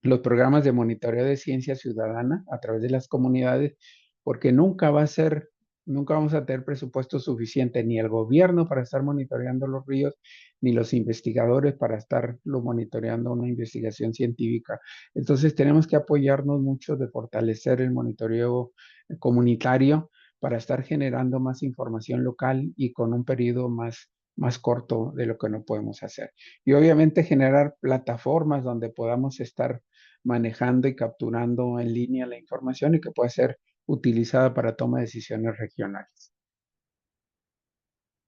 los programas de monitoreo de ciencia ciudadana a través de las comunidades, porque nunca vamos a tener presupuesto suficiente, ni el gobierno para estar monitoreando los ríos, ni los investigadores para estarlo monitoreando una investigación científica. Entonces tenemos que apoyarnos mucho de fortalecer el monitoreo comunitario para estar generando más información local y con un periodo más corto de lo que no podemos hacer. Y obviamente generar plataformas donde podamos estar manejando y capturando en línea la información y que pueda ser utilizada para toma de decisiones regionales.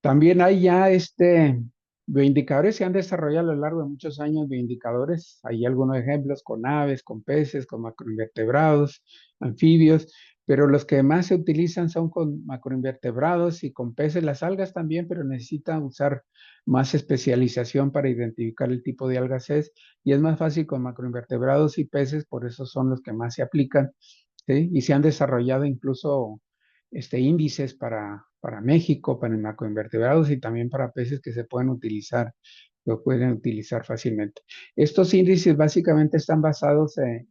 También hay ya bioindicadores, se han desarrollado a lo largo de muchos años bioindicadores. Hay algunos ejemplos con aves, con peces, con macroinvertebrados, anfibios, pero los que más se utilizan son con macroinvertebrados y con peces. Las algas también, pero necesitan usar más especialización para identificar el tipo de algas y es más fácil con macroinvertebrados y peces, por eso son los que más se aplican, ¿sí? Y se han desarrollado incluso índices para México, para macroinvertebrados y también para peces que lo pueden utilizar fácilmente. Estos índices básicamente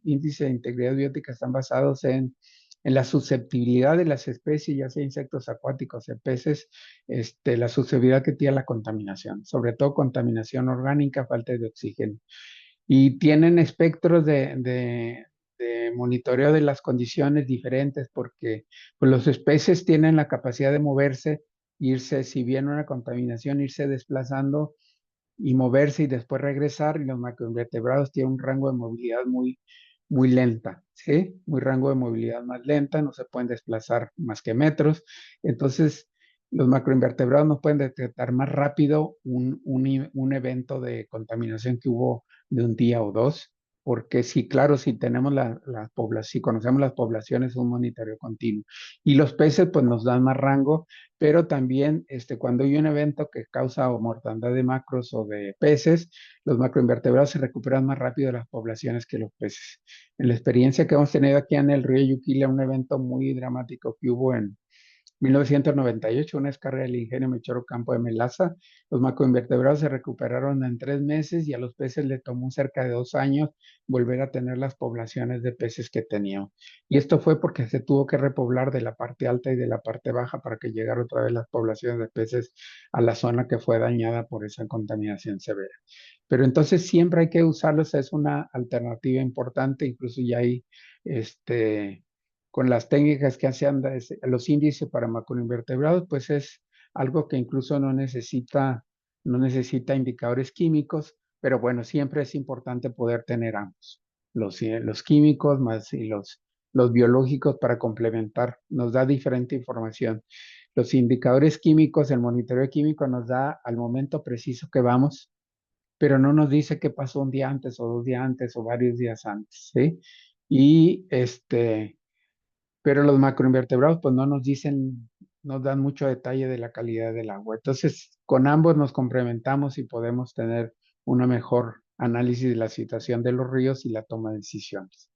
índices de integridad biótica están basados en la susceptibilidad de las especies, ya sea insectos acuáticos o peces, la susceptibilidad que tiene a la contaminación, sobre todo contaminación orgánica, falta de oxígeno. Y tienen espectros de monitoreo de las condiciones diferentes, porque pues, los especies tienen la capacidad de moverse, si viene una contaminación, irse desplazando y moverse y después regresar, y los macroinvertebrados tienen un rango de movilidad muy lenta, ¿sí? Muy rango de movilidad más lenta, no se pueden desplazar más que metros. Entonces, los macroinvertebrados no pueden detectar más rápido un evento de contaminación que hubo de un día o dos, porque sí, claro, si tenemos si conocemos las poblaciones, es un monitoreo continuo. Y los peces, pues nos dan más rango, pero también cuando hay un evento que causa o mortandad de macros o de peces, los macroinvertebrados se recuperan más rápido de las poblaciones que los peces. En la experiencia que hemos tenido aquí en el río Yuquila, un evento muy dramático que hubo en 1998, una descarga del ingenio Mechoro Campo de Melaza. Los macroinvertebrados se recuperaron en 3 meses y a los peces le tomó cerca de 2 años volver a tener las poblaciones de peces que tenían. Y esto fue porque se tuvo que repoblar de la parte alta y de la parte baja para que llegara otra vez las poblaciones de peces a la zona que fue dañada por esa contaminación severa. Pero entonces siempre hay que usarlos, es una alternativa importante, incluso ya hay con las técnicas que hacen los índices para macroinvertebrados, pues es algo que incluso no necesita indicadores químicos, pero bueno, siempre es importante poder tener ambos, los químicos más y los biológicos para complementar, nos da diferente información. Los indicadores químicos, el monitoreo químico nos da al momento preciso que vamos, pero no nos dice qué pasó un día antes o 2 días antes o varios días antes, ¿sí? Y pero los macroinvertebrados pues no nos dicen, nos dan mucho detalle de la calidad del agua. Entonces, con ambos nos complementamos y podemos tener una mejor análisis de la situación de los ríos y la toma de decisiones.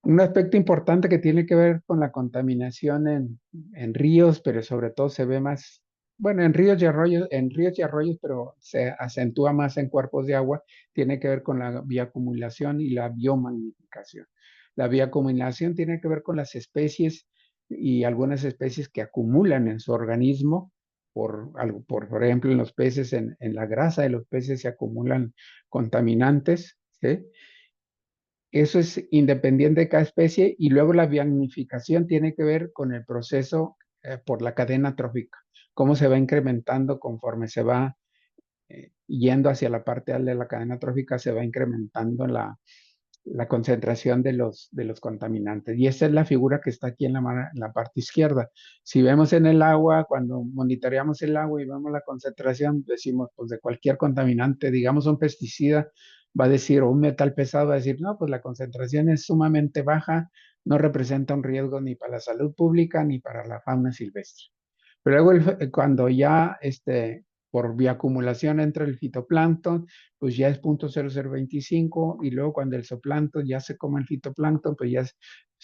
Un aspecto importante que tiene que ver con la contaminación en ríos, pero sobre todo se ve más, bueno, en ríos y arroyos, pero se acentúa más en cuerpos de agua, tiene que ver con la bioacumulación y la biomagnificación. La bioacumulación tiene que ver con las especies y algunas especies que acumulan en su organismo, por ejemplo, en los peces, en la grasa de los peces se acumulan contaminantes, ¿sí? Eso es independiente de cada especie y luego la biognificación tiene que ver con el proceso por la cadena trófica, cómo se va incrementando conforme se va yendo hacia la parte alta de la cadena trófica, se va incrementando la concentración de los contaminantes. Y esta es la figura que está aquí en la parte izquierda. Si vemos en el agua, cuando monitoreamos el agua y vemos la concentración, decimos, pues de cualquier contaminante, digamos un pesticida, va a decir, o un metal pesado, va a decir, no, pues la concentración es sumamente baja, no representa un riesgo ni para la salud pública ni para la fauna silvestre. Pero luego cuando ya por bioacumulación entra el fitoplancton, pues ya es 0.0025 y luego cuando el zooplancton ya se come el fitoplancton, pues ya es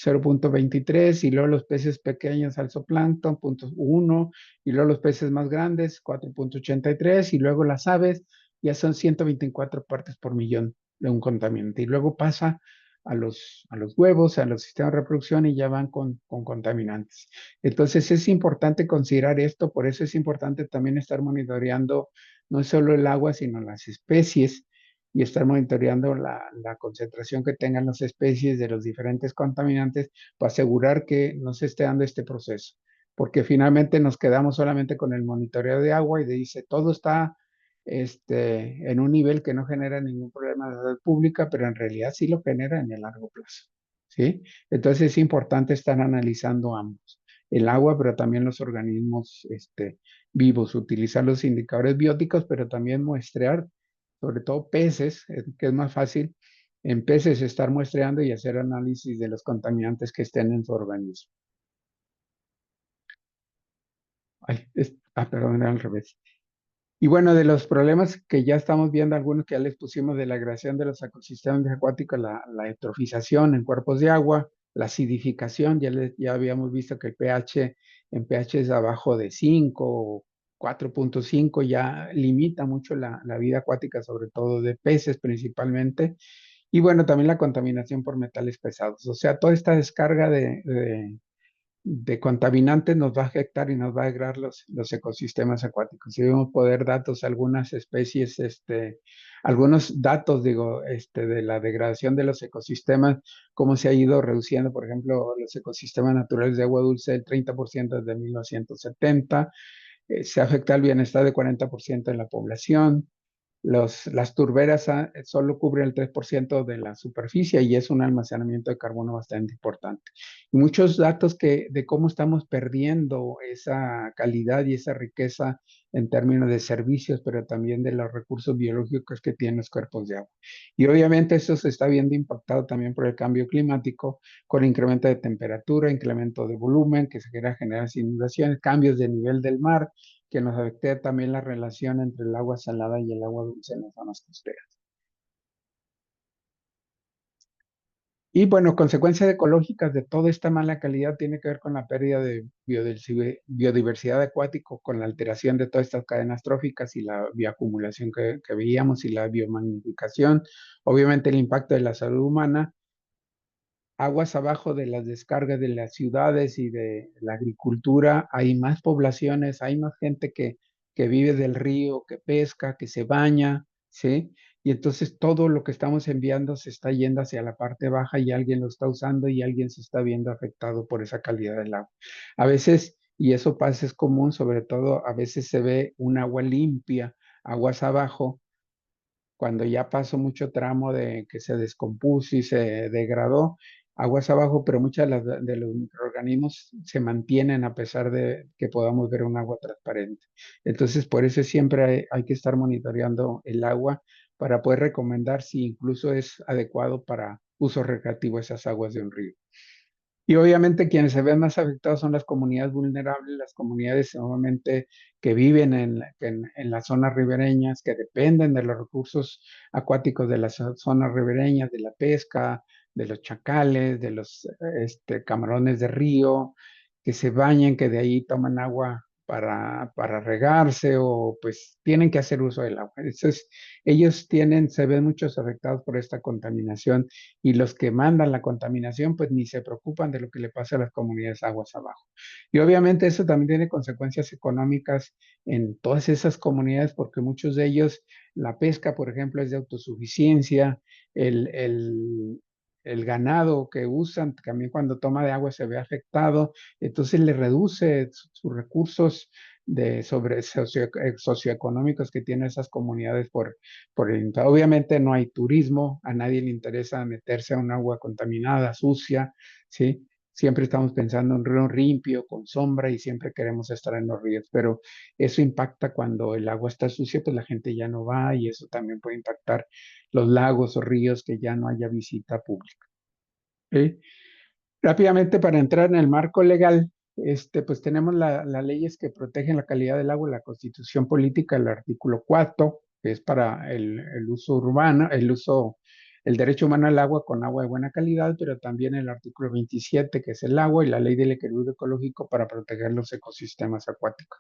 0.23 y luego los peces pequeños al zooplancton, 0.1 y luego los peces más grandes, 4.83 y luego las aves ya son 124 partes por millón de un contaminante y luego pasa a los huevos, a los sistemas de reproducción y ya van con contaminantes. Entonces es importante considerar esto, por eso es importante también estar monitoreando no solo el agua, sino las especies y estar monitoreando la concentración que tengan las especies de los diferentes contaminantes para asegurar que no se esté dando este proceso. Porque finalmente nos quedamos solamente con el monitoreo de agua y dice todo está en un nivel que no genera ningún problema de salud pública, pero en realidad sí lo genera en el largo plazo. ¿Sí? Entonces es importante estar analizando ambos, el agua, pero también los organismos vivos, utilizar los indicadores bióticos, pero también muestrear, sobre todo peces, que es más fácil, en peces estar muestreando y hacer análisis de los contaminantes que estén en su organismo. Ay, perdón, era al revés. Y bueno, de los problemas que ya estamos viendo, algunos que ya les pusimos de la degradación de los ecosistemas acuáticos, la eutrofización en cuerpos de agua, la acidificación, ya habíamos visto que el pH en pH es abajo de 5, 4.5, ya limita mucho la vida acuática, sobre todo de peces principalmente. Y bueno, también la contaminación por metales pesados. O sea, toda esta descarga de contaminantes nos va a afectar y nos va a degradar los ecosistemas acuáticos. Si debemos poder datos, algunas especies, algunos datos, digo, de la degradación de los ecosistemas, cómo se ha ido reduciendo, por ejemplo, los ecosistemas naturales de agua dulce del 30% desde 1970, se afecta el bienestar de 40% en la población, las turberas solo cubren el 3% de la superficie y es un almacenamiento de carbono bastante importante. Y muchos datos de cómo estamos perdiendo esa calidad y esa riqueza en términos de servicios, pero también de los recursos biológicos que tienen los cuerpos de agua. Y obviamente eso se está viendo impactado también por el cambio climático, con incremento de temperatura, incremento de volumen, que se generan inundaciones, cambios de nivel del mar, que nos afecta también la relación entre el agua salada y el agua dulce en las zonas costeras. Y bueno, consecuencias ecológicas de toda esta mala calidad tiene que ver con la pérdida de biodiversidad acuática, con la alteración de todas estas cadenas tróficas y la bioacumulación que veíamos y la biomagnificación. Obviamente el impacto de la salud humana, aguas abajo de las descargas de las ciudades y de la agricultura, hay más poblaciones, hay más gente que vive del río, que pesca, que se baña, ¿sí? Y entonces todo lo que estamos enviando se está yendo hacia la parte baja y alguien lo está usando y alguien se está viendo afectado por esa calidad del agua. A veces, y eso pasa, es común, sobre todo a veces se ve un agua limpia, aguas abajo, cuando ya pasó mucho tramo de que se descompuso y se degradó, aguas abajo, pero muchos de los microorganismos se mantienen a pesar de que podamos ver un agua transparente. Entonces, por eso siempre hay que estar monitoreando el agua para poder recomendar si incluso es adecuado para uso recreativo esas aguas de un río. Y obviamente quienes se ven más afectados son las comunidades vulnerables, las comunidades obviamente que viven en las zonas ribereñas, que dependen de los recursos acuáticos de las zonas ribereñas, de la pesca, de los chacales, de los camarones de río, que se bañen, que de ahí toman agua para regarse o pues tienen que hacer uso del agua. Entonces, ellos se ven muchos afectados por esta contaminación y los que mandan la contaminación pues ni se preocupan de lo que le pasa a las comunidades aguas abajo. Y obviamente eso también tiene consecuencias económicas en todas esas comunidades porque muchos de ellos, la pesca, por ejemplo, es de autosuficiencia, el, el, el ganado que usan también cuando toma de agua se ve afectado, entonces le reduce sus recursos socioeconómicos que tienen esas comunidades obviamente no hay turismo, a nadie le interesa meterse a un agua contaminada, sucia, ¿sí? Siempre estamos pensando en un río limpio, con sombra y siempre queremos estar en los ríos, pero eso impacta cuando el agua está sucia, pues la gente ya no va y eso también puede impactar los lagos o ríos que ya no haya visita pública. ¿Sí? Rápidamente, para entrar en el marco legal, pues tenemos las leyes que protegen la calidad del agua, la Constitución Política, el artículo 4, que es para el uso urbano, el derecho humano al agua con agua de buena calidad, pero también el artículo 27, que es el agua, y la ley del equilibrio ecológico para proteger los ecosistemas acuáticos.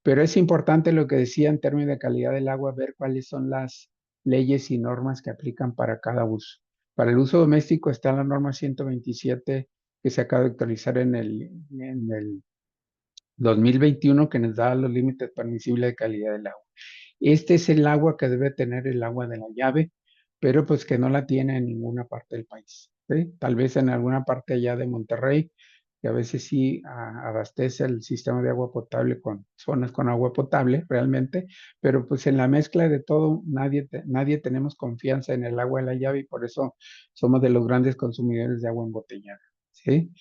Pero es importante lo que decía en términos de calidad del agua, ver cuáles son las leyes y normas que aplican para cada uso. Para el uso doméstico está la norma 127 que se acaba de actualizar en el 2021 que nos da los límites permisibles de calidad del agua. Este es el agua que debe tener el agua de la llave, pero pues que no la tiene en ninguna parte del país, ¿sí? Tal vez en alguna parte allá de Monterrey, que a veces sí abastece el sistema de agua potable con zonas con agua potable realmente, pero pues en la mezcla de todo nadie tenemos confianza en el agua de la llave y por eso somos de los grandes consumidores de agua embotellada, ¿sí?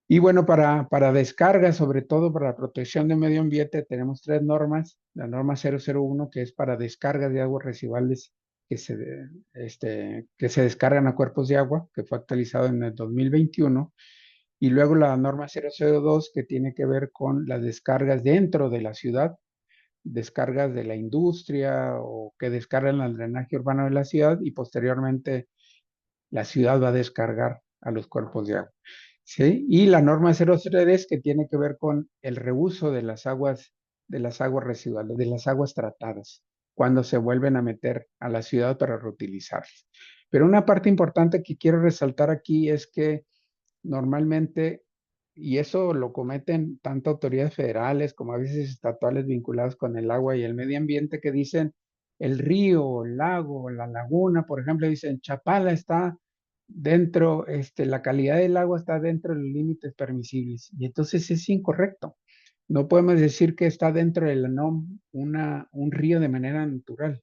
Y bueno, para descarga, sobre todo para la protección del medio ambiente, tenemos tres normas. La norma 001, que es para descarga de aguas residuales que se descargan a cuerpos de agua, que fue actualizado en el 2021. Y luego la norma 002, que tiene que ver con las descargas dentro de la ciudad, descargas de la industria o que descargan el drenaje urbano de la ciudad y posteriormente la ciudad va a descargar a los cuerpos de agua. ¿Sí? Y la norma 03 que tiene que ver con el reuso de las aguas residuales, de las aguas tratadas, cuando se vuelven a meter a la ciudad para reutilizarlas. Pero una parte importante que quiero resaltar aquí es que normalmente, y eso lo cometen tanto autoridades federales como a veces estatales vinculadas con el agua y el medio ambiente, que dicen el río, el lago, la laguna, por ejemplo, dicen Chapala está dentro, la calidad del agua está dentro de los límites permisibles. Y entonces es incorrecto. No podemos decir que está dentro de la NOM un río de manera natural.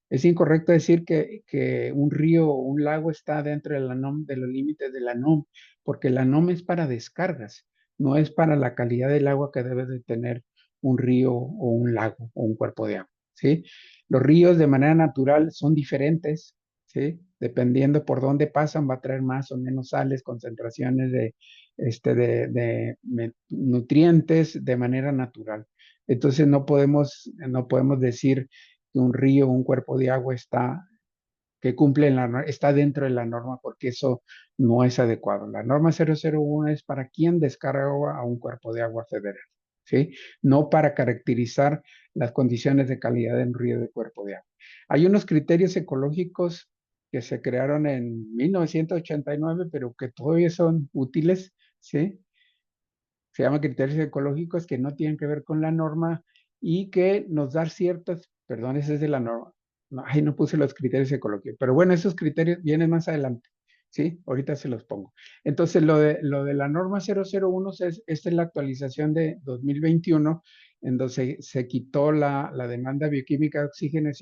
Es incorrecto decir que un río o un lago está dentro de la NOM, de los límites de la NOM, porque la NOM es para descargas, no es para la calidad del agua que debe de tener un río o un lago o un cuerpo de agua, ¿sí? Los ríos de manera natural son diferentes, ¿sí? Dependiendo por dónde pasan, va a traer más o menos sales, concentraciones de nutrientes de manera natural. Entonces no podemos decir que un río o un cuerpo de agua está dentro de la norma, porque eso no es adecuado. La norma 001 es para quien descarga agua a un cuerpo de agua federal, ¿sí? No para caracterizar las condiciones de calidad de un río de cuerpo de agua. Hay unos criterios ecológicos que se crearon en 1989, pero que todavía son útiles, ¿sí? Se llaman criterios ecológicos que no tienen que ver con la norma y que nos dan ciertas, perdón, ese es de la norma. No, ay, no puse los criterios ecológicos, pero bueno, esos criterios vienen más adelante, ¿sí? Ahorita se los pongo. Entonces, lo de la norma 001 esta es la actualización de 2021, en donde se quitó la demanda bioquímica de oxígeno y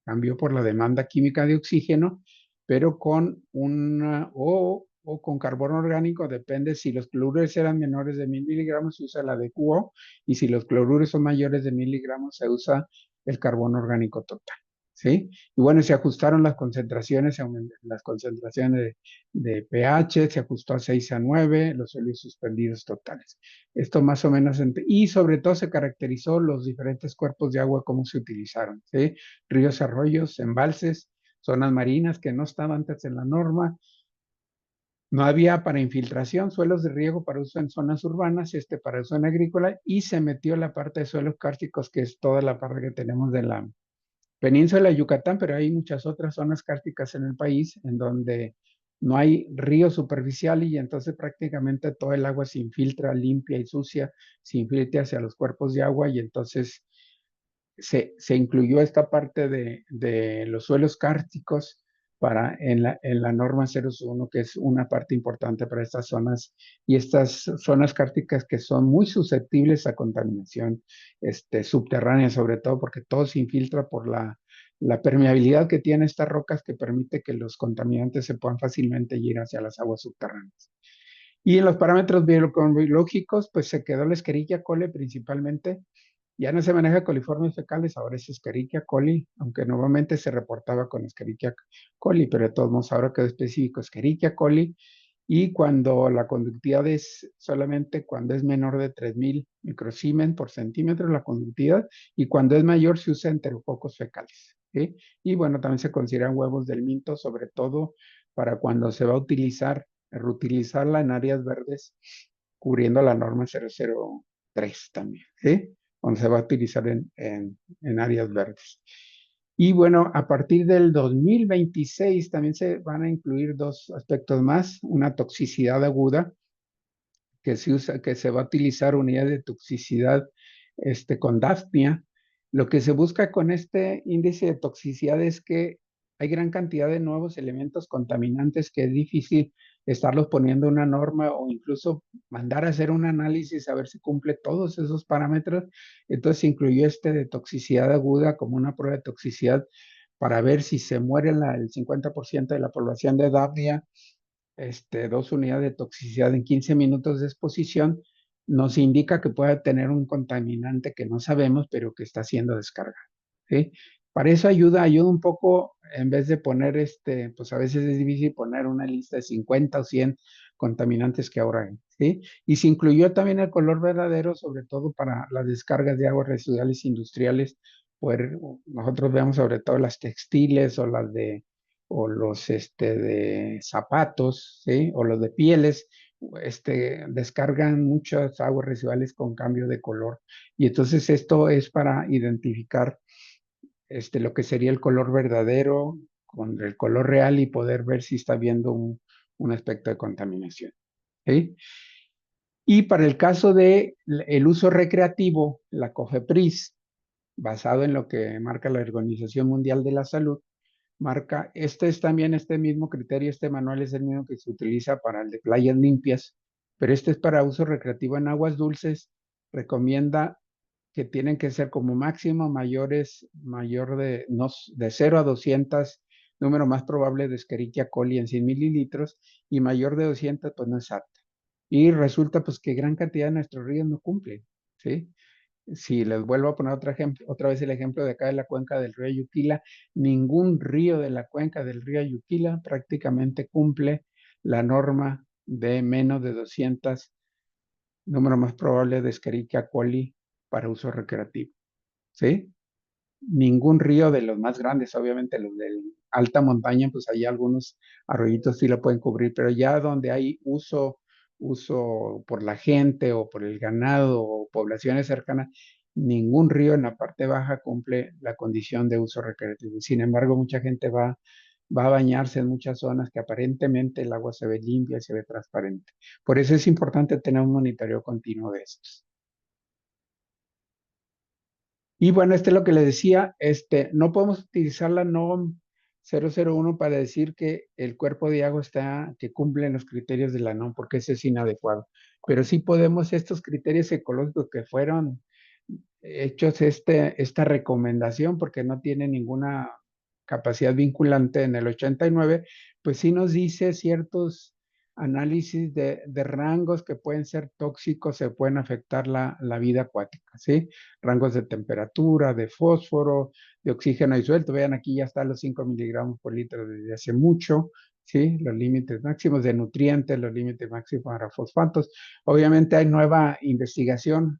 cambió por la demanda química de oxígeno, pero con o con carbono orgánico, depende si los cloruros eran menores de 1000 miligramos, se usa la DQO, y si los cloruros son mayores de 1000 miligramos, se usa el carbono orgánico total, ¿sí? Y bueno, se ajustaron las concentraciones, las concentraciones de pH, se ajustó a 6 a 9, los óleos suspendidos totales. Esto más o menos, y sobre todo se caracterizó los diferentes cuerpos de agua, cómo se utilizaron, ¿sí? Ríos, arroyos, embalses, zonas marinas que no estaban antes en la norma. No había para infiltración, suelos de riego para uso en zonas urbanas, para zona agrícola, y se metió la parte de suelos cársticos, que es toda la parte que tenemos de la península de Yucatán, pero hay muchas otras zonas cársticas en el país en donde no hay río superficial y entonces prácticamente todo el agua se infiltra limpia y sucia, se infiltra hacia los cuerpos de agua y entonces se incluyó esta parte de los suelos cársticos en la norma 001, que es una parte importante para estas zonas y estas zonas cársticas que son muy susceptibles a contaminación subterránea, sobre todo porque todo se infiltra por la permeabilidad que tienen estas rocas, que permite que los contaminantes se puedan fácilmente ir hacia las aguas subterráneas. Y en los parámetros biológicos, pues se quedó la Escherichia coli principalmente. Ya no se maneja coliformes fecales, ahora es Escherichia coli, aunque nuevamente se reportaba con Escherichia coli, pero de todos modos ahora quedó específico Escherichia coli. Y cuando la conductividad es solamente cuando es menor de 3000 microsiemens por centímetro la conductividad, y cuando es mayor se usa enterococos fecales, ¿sí? Y bueno, también se consideran huevos del minto, sobre todo para cuando se va a reutilizarla en áreas verdes, cubriendo la norma 003 también, ¿sí? Cuando se va a utilizar en áreas verdes. Y bueno, a partir del 2026 también se van a incluir dos aspectos más: una toxicidad aguda, que se va a utilizar unidades de toxicidad con Daphnia. Lo que se busca con este índice de toxicidad es que hay gran cantidad de nuevos elementos contaminantes que es difícil estarlos poniendo en una norma o incluso mandar a hacer un análisis a ver si cumple todos esos parámetros. Entonces se incluyó de toxicidad aguda como una prueba de toxicidad para ver si se muere el 50% de la población de Daphnia. 2 unidades de toxicidad en 15 minutos de exposición, nos indica que puede tener un contaminante que no sabemos, pero que está siendo descargado, ¿sí? Para eso ayuda un poco, en vez de poner pues a veces es difícil poner una lista de 50 o 100 contaminantes que ahora hay, ¿sí? Y se incluyó también el color verdadero, sobre todo para las descargas de aguas residuales industriales. Nosotros vemos sobre todo las textiles o los de zapatos, ¿sí? O los de pieles, descargan muchas aguas residuales con cambio de color. Y entonces esto es para identificar lo que sería el color verdadero con el color real y poder ver si está habiendo un aspecto de contaminación, ¿sí? Y para el caso de el uso recreativo, la COFEPRIS, basado en lo que marca la Organización Mundial de la Salud, marca, es también este mismo criterio, este manual es el mismo que se utiliza para el de playas limpias, pero este es para uso recreativo en aguas dulces recomienda que tienen que ser como máximo mayor de 0 a 200, número más probable de Escherichia coli en 100 mililitros, y mayor de 200 pues no es apta. Y resulta pues que gran cantidad de nuestros ríos no cumplen, ¿sí? Si les vuelvo a poner otra vez el ejemplo de acá de la cuenca del río Yuquila, ningún río de la cuenca del río Yuquila prácticamente cumple la norma de menos de 200, número más probable de Escherichia coli para uso recreativo, ¿sí? Ningún río de los más grandes, obviamente los de alta montaña, pues hay algunos arroyitos sí lo pueden cubrir, pero ya donde hay uso por la gente o por el ganado o poblaciones cercanas, ningún río en la parte baja cumple la condición de uso recreativo. Sin embargo, mucha gente va a bañarse en muchas zonas que aparentemente el agua se ve limpia y se ve transparente. Por eso es importante tener un monitoreo continuo de estos. Y bueno, es lo que le decía, no podemos utilizar la NOM 001 para decir que el cuerpo de agua que cumple los criterios de la NOM, porque ese es inadecuado. Pero sí podemos estos criterios ecológicos que fueron hechos esta recomendación, porque no tiene ninguna capacidad vinculante en el 89, pues sí nos dice ciertos análisis de rangos que pueden ser tóxicos, se pueden afectar la vida acuática, ¿sí? Rangos de temperatura, de fósforo, de oxígeno disuelto. Vean, aquí ya está los 5 miligramos por litro desde hace mucho, ¿sí? Los límites máximos de nutrientes, los límites máximos para fosfatos. Obviamente hay nueva investigación,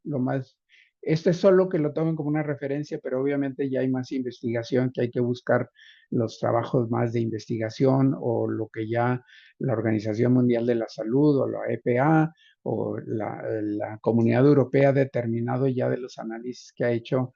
esto es solo que lo tomen como una referencia, pero obviamente ya hay más investigación, que hay que buscar los trabajos más de investigación o lo que ya la Organización Mundial de la Salud o la EPA o la Comunidad Europea ha determinado ya de los análisis que ha hecho,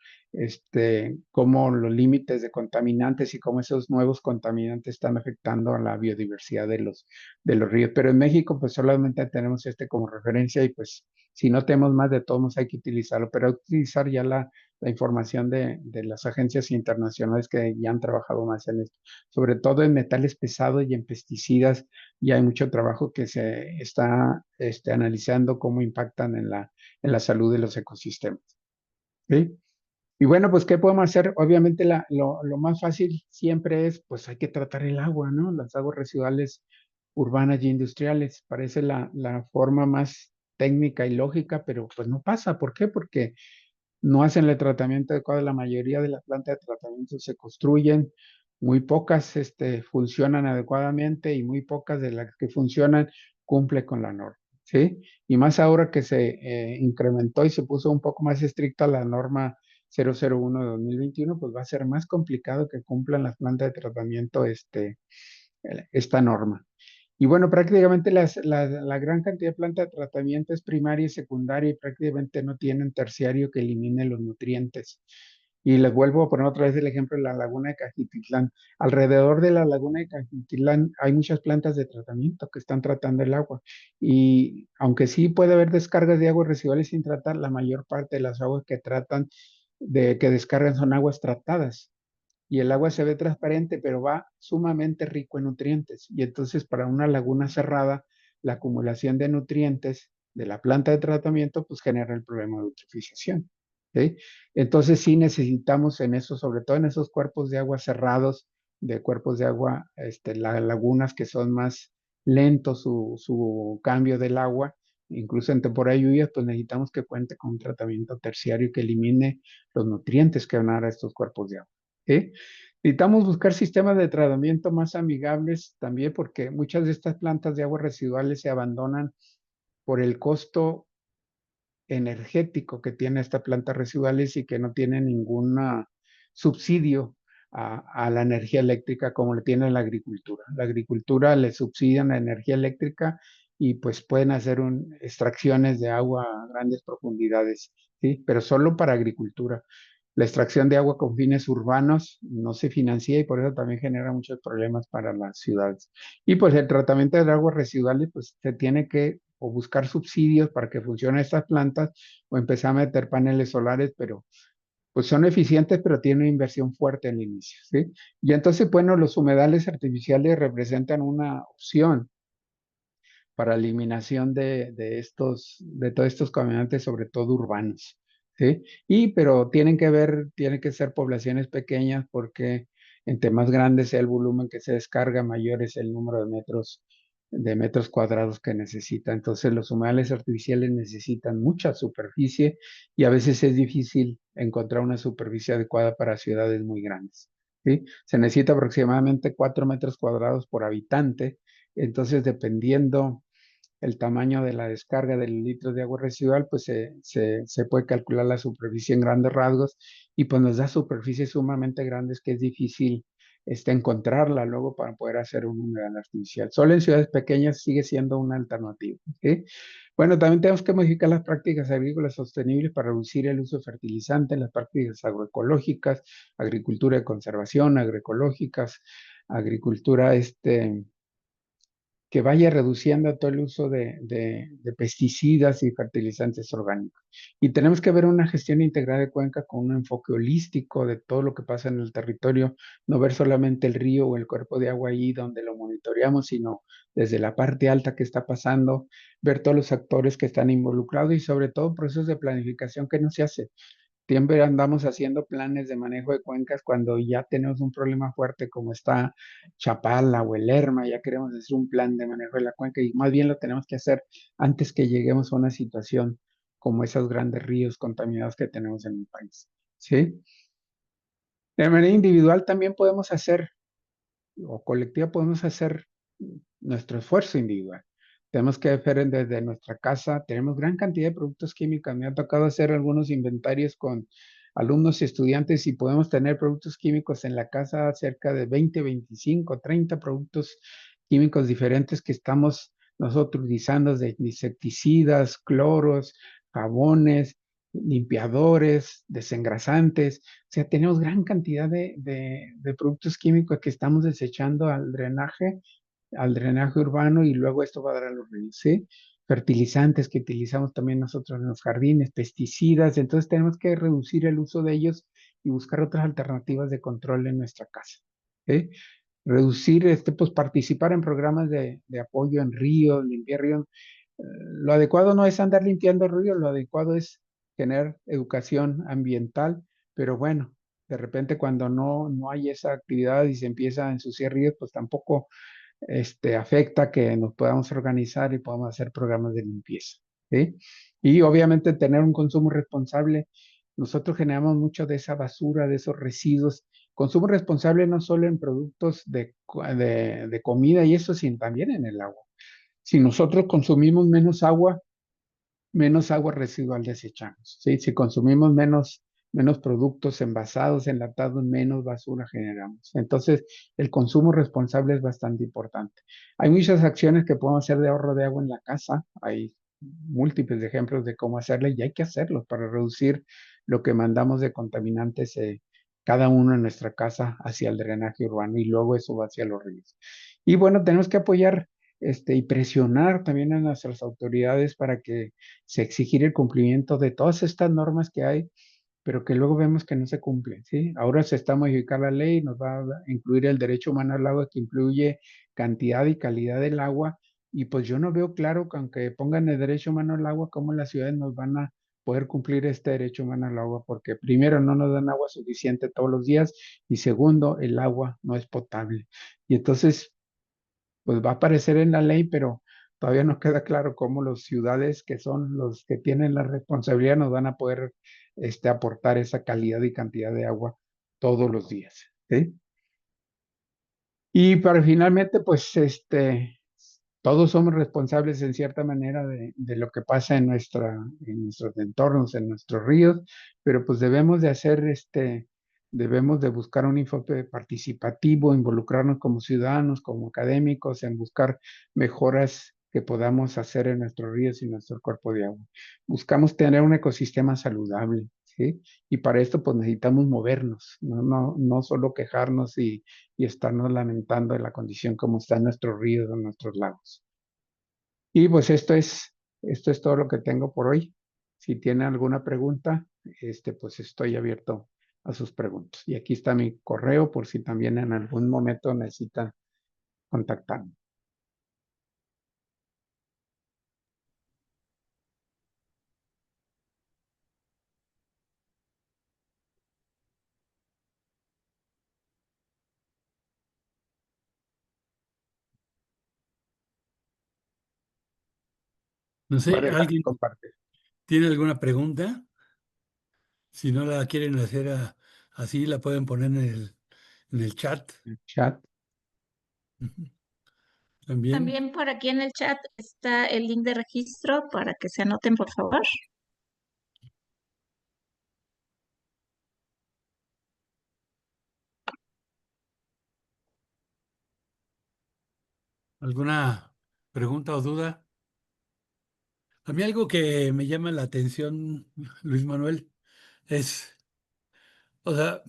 cómo los límites de contaminantes y cómo esos nuevos contaminantes están afectando a la biodiversidad de los ríos. Pero en México pues solamente tenemos como referencia y pues si no tenemos más, de todos hay que utilizarlo, pero hay que utilizar ya la información de las agencias internacionales que ya han trabajado más en esto, sobre todo en metales pesados y en pesticidas. Y hay mucho trabajo que se está analizando cómo impactan en la salud de los ecosistemas, ¿sí? Y bueno, pues, ¿qué podemos hacer? Obviamente, lo más fácil siempre es, pues, hay que tratar el agua, ¿no? Las aguas residuales urbanas y industriales. Parece la forma más técnica y lógica, pero pues no pasa. ¿Por qué? Porque no hacen el tratamiento adecuado. La mayoría de las plantas de tratamiento se construyen, muy pocas funcionan adecuadamente y muy pocas de las que funcionan cumplen con la norma, ¿sí? Y más ahora que se incrementó y se puso un poco más estricta la norma 001 de 2021, pues va a ser más complicado que cumplan las plantas de tratamiento esta norma. Y bueno, prácticamente la gran cantidad de plantas de tratamiento es primaria y secundaria y prácticamente no tienen terciario que elimine los nutrientes. Y les vuelvo a poner otra vez el ejemplo de la laguna de Cajititlán. Alrededor de la laguna de Cajititlán hay muchas plantas de tratamiento que están tratando el agua. Y aunque sí puede haber descargas de aguas residuales sin tratar, la mayor parte de las aguas que que descargan son aguas tratadas y el agua se ve transparente, pero va sumamente rico en nutrientes. Y entonces para una laguna cerrada, la acumulación de nutrientes de la planta de tratamiento pues genera el problema de eutrofización, ¿sí? Entonces sí necesitamos en eso, sobre todo en esos cuerpos de agua cerrados, de cuerpos de agua, las lagunas que son más lentos su cambio del agua, incluso en temporada de lluvias, pues necesitamos que cuente con un tratamiento terciario que elimine los nutrientes que van a dar a estos cuerpos de agua, ¿sí? Necesitamos buscar sistemas de tratamiento más amigables también porque muchas de estas plantas de aguas residuales se abandonan por el costo energético que tiene esta planta residuales y que no tiene ningún subsidio a la energía eléctrica como le tiene la agricultura. La agricultura le subsidian la energía eléctrica y pues pueden hacer extracciones de agua a grandes profundidades, ¿sí? Pero solo para agricultura. La extracción de agua con fines urbanos no se financia y por eso también genera muchos problemas para las ciudades. Y pues el tratamiento de aguas residuales, pues se tiene que o buscar subsidios para que funcionen estas plantas o empezar a meter paneles solares, pero pues son eficientes, pero tienen una inversión fuerte en el inicio, ¿sí? Y entonces, bueno, los humedales artificiales representan una opción para eliminación de todos estos contaminantes, sobre todo urbanos, ¿sí? Pero tienen que ser poblaciones pequeñas porque entre más grande sea el volumen que se descarga, mayor es el número de metros cuadrados que necesita. Entonces, los humedales artificiales necesitan mucha superficie y a veces es difícil encontrar una superficie adecuada para ciudades muy grandes, ¿sí? Se necesita aproximadamente 4 metros cuadrados por habitante. Entonces, dependiendo el tamaño de la descarga del litro de agua residual, pues se puede calcular la superficie en grandes rasgos y pues nos da superficies sumamente grandes que es difícil encontrarla luego para poder hacer un humedal artificial. Solo en ciudades pequeñas sigue siendo una alternativa, ¿sí? Bueno, también tenemos que modificar las prácticas agrícolas sostenibles para reducir el uso de fertilizantes, las prácticas agroecológicas, agricultura de conservación, agroecológicas, agricultura que vaya reduciendo todo el uso de pesticidas y fertilizantes orgánicos. Y tenemos que ver una gestión integrada de cuenca con un enfoque holístico de todo lo que pasa en el territorio, no ver solamente el río o el cuerpo de agua ahí donde lo monitoreamos, sino desde la parte alta que está pasando, ver todos los actores que están involucrados y sobre todo procesos de planificación que no se hace. Siempre andamos haciendo planes de manejo de cuencas cuando ya tenemos un problema fuerte como está Chapala o el Lerma, ya queremos hacer un plan de manejo de la cuenca y más bien lo tenemos que hacer antes que lleguemos a una situación como esos grandes ríos contaminados que tenemos en el país, ¿sí? De manera individual también podemos hacer o colectiva podemos hacer nuestro esfuerzo individual. Tenemos que hacer desde nuestra casa, tenemos gran cantidad de productos químicos. Me ha tocado hacer algunos inventarios con alumnos y estudiantes y podemos tener productos químicos en la casa, cerca de 20, 25, 30 productos químicos diferentes que estamos nosotros utilizando, de insecticidas, cloros, jabones, limpiadores, desengrasantes. O sea, tenemos gran cantidad de productos químicos que estamos desechando al drenaje urbano y luego esto va a dar a los ríos, ¿sí? Fertilizantes que utilizamos también nosotros en los jardines, pesticidas, entonces tenemos que reducir el uso de ellos y buscar otras alternativas de control en nuestra casa, ¿sí? Reducir, pues participar en programas de apoyo en ríos, limpiar ríos. Lo adecuado no es andar limpiando ríos, lo adecuado es tener educación ambiental, pero bueno, de repente cuando no hay esa actividad y se empieza a ensuciar ríos, pues tampoco afecta que nos podamos organizar y podamos hacer programas de limpieza, ¿sí? Y obviamente tener un consumo responsable. Nosotros generamos mucho de esa basura, de esos residuos. Consumo responsable no solo en productos de comida y eso, sino también en el agua. Si nosotros consumimos menos agua residual desechamos, ¿sí? Si consumimos menos productos envasados, enlatados, menos basura generamos. Entonces, el consumo responsable es bastante importante. Hay muchas acciones que podemos hacer de ahorro de agua en la casa. Hay múltiples ejemplos de cómo hacerlo y hay que hacerlos para reducir lo que mandamos de contaminantes cada uno en nuestra casa hacia el drenaje urbano y luego eso va hacia los ríos. Y bueno, tenemos que apoyar y presionar también a nuestras autoridades para que se exigir el cumplimiento de todas estas normas que hay, pero que luego vemos que no se cumplen, ¿sí? Ahora se está modificando la ley, nos va a incluir el derecho humano al agua que incluye cantidad y calidad del agua, y pues yo no veo claro que aunque pongan el derecho humano al agua, cómo las ciudades nos van a poder cumplir este derecho humano al agua, porque primero no nos dan agua suficiente todos los días y segundo, el agua no es potable. Y entonces pues va a aparecer en la ley, pero todavía no queda claro cómo las ciudades que son los que tienen la responsabilidad nos van a poder aportar esa calidad y cantidad de agua todos los días, ¿sí? Y para finalmente, pues todos somos responsables en cierta manera de lo que pasa en nuestros entornos, en nuestros ríos, pero pues debemos de hacer debemos de buscar un enfoque participativo, involucrarnos como ciudadanos, como académicos, en buscar mejoras que podamos hacer en nuestros ríos y nuestro cuerpo de agua. Buscamos tener un ecosistema saludable, ¿sí? Y para esto pues necesitamos movernos, no solo quejarnos y estarnos lamentando de la condición como están nuestros ríos o nuestros lagos. Y pues esto es todo lo que tengo por hoy. Si tienen alguna pregunta, pues estoy abierto a sus preguntas. Y aquí está mi correo por si también en algún momento necesitan contactarme. No Va a sé, dejar de ¿alguien compartir. tiene alguna pregunta? Si no la quieren hacer así, la pueden poner en el chat. El chat. Ujú. También. También por aquí en el chat está el link de registro para que se anoten, por favor. ¿Alguna pregunta o duda? A mí algo que me llama la atención, Luis Manuel, es, o sea,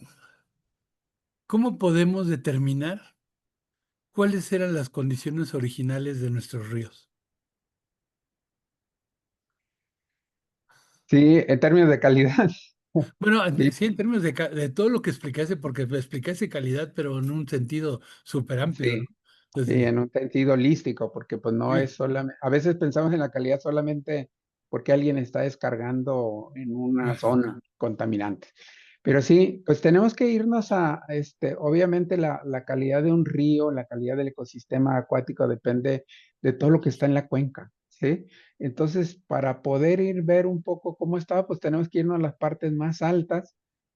¿cómo podemos determinar cuáles eran las condiciones originales de nuestros ríos? Sí, en términos de calidad. Bueno, Sí, sí, en términos de todo lo que explicaste, porque explicaste calidad, pero en un sentido súper amplio, ¿no? sí. Sí, Entonces, en un sentido holístico, porque pues no es sí. solamente, a veces pensamos en la calidad solamente porque alguien está descargando en una zona contaminante. Pero sí, pues tenemos que irnos obviamente la calidad de un río, la calidad del ecosistema acuático depende de todo lo que está en la cuenca, ¿sí? Entonces, para poder ir ver un poco cómo está, pues tenemos que irnos a las partes más altas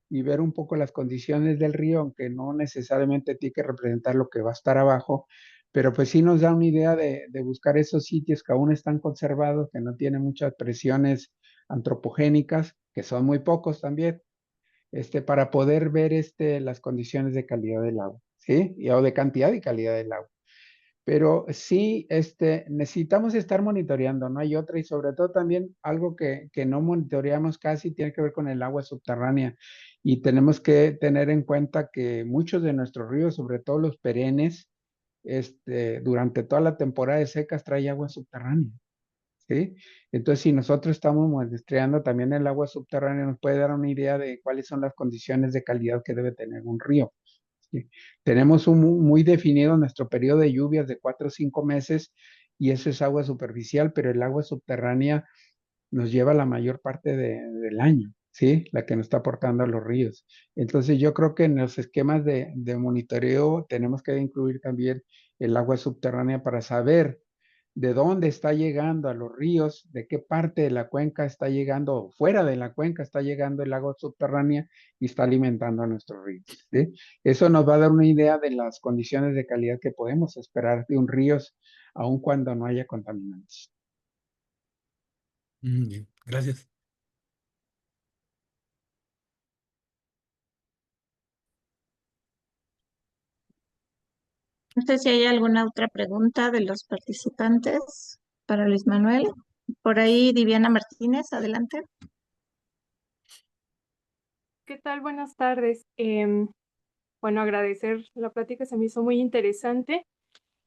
y ver un poco las condiciones del río, aunque no necesariamente tiene que representar lo que va a estar abajo, pero pues sí nos da una idea de buscar esos sitios que aún están conservados, que no tienen muchas presiones antropogénicas, que son muy pocos también, para poder ver las condiciones de calidad del agua, ¿sí? O de cantidad y calidad del agua. Pero sí, necesitamos estar monitoreando, no hay otra, y sobre todo también algo que no monitoreamos casi tiene que ver con el agua subterránea. Y tenemos que tener en cuenta que muchos de nuestros ríos, sobre todo los perennes, durante toda la temporada de secas trae agua subterránea, ¿sí? Entonces, si nosotros estamos muestreando también el agua subterránea, nos puede dar una idea de cuáles son las condiciones de calidad que debe tener un río. ¿Sí? Tenemos muy definido nuestro periodo de lluvias de 4 o 5 meses y eso es agua superficial, pero el agua subterránea nos lleva la mayor parte del año, ¿sí? La que nos está aportando a los ríos. Entonces yo creo que en los esquemas de monitoreo tenemos que incluir también el agua subterránea para saber de dónde está llegando a los ríos, de qué parte de la cuenca está llegando, fuera de la cuenca está llegando el agua subterránea y está alimentando a nuestros ríos, ¿sí? Eso nos va a dar una idea de las condiciones de calidad que podemos esperar de un río, aun cuando no haya contaminantes. Bien, gracias. No sé si hay alguna otra pregunta de los participantes para Luis Manuel. Por ahí, Diviana Martínez, adelante. ¿Qué tal? Buenas tardes. Bueno, agradecer la plática, se me hizo muy interesante.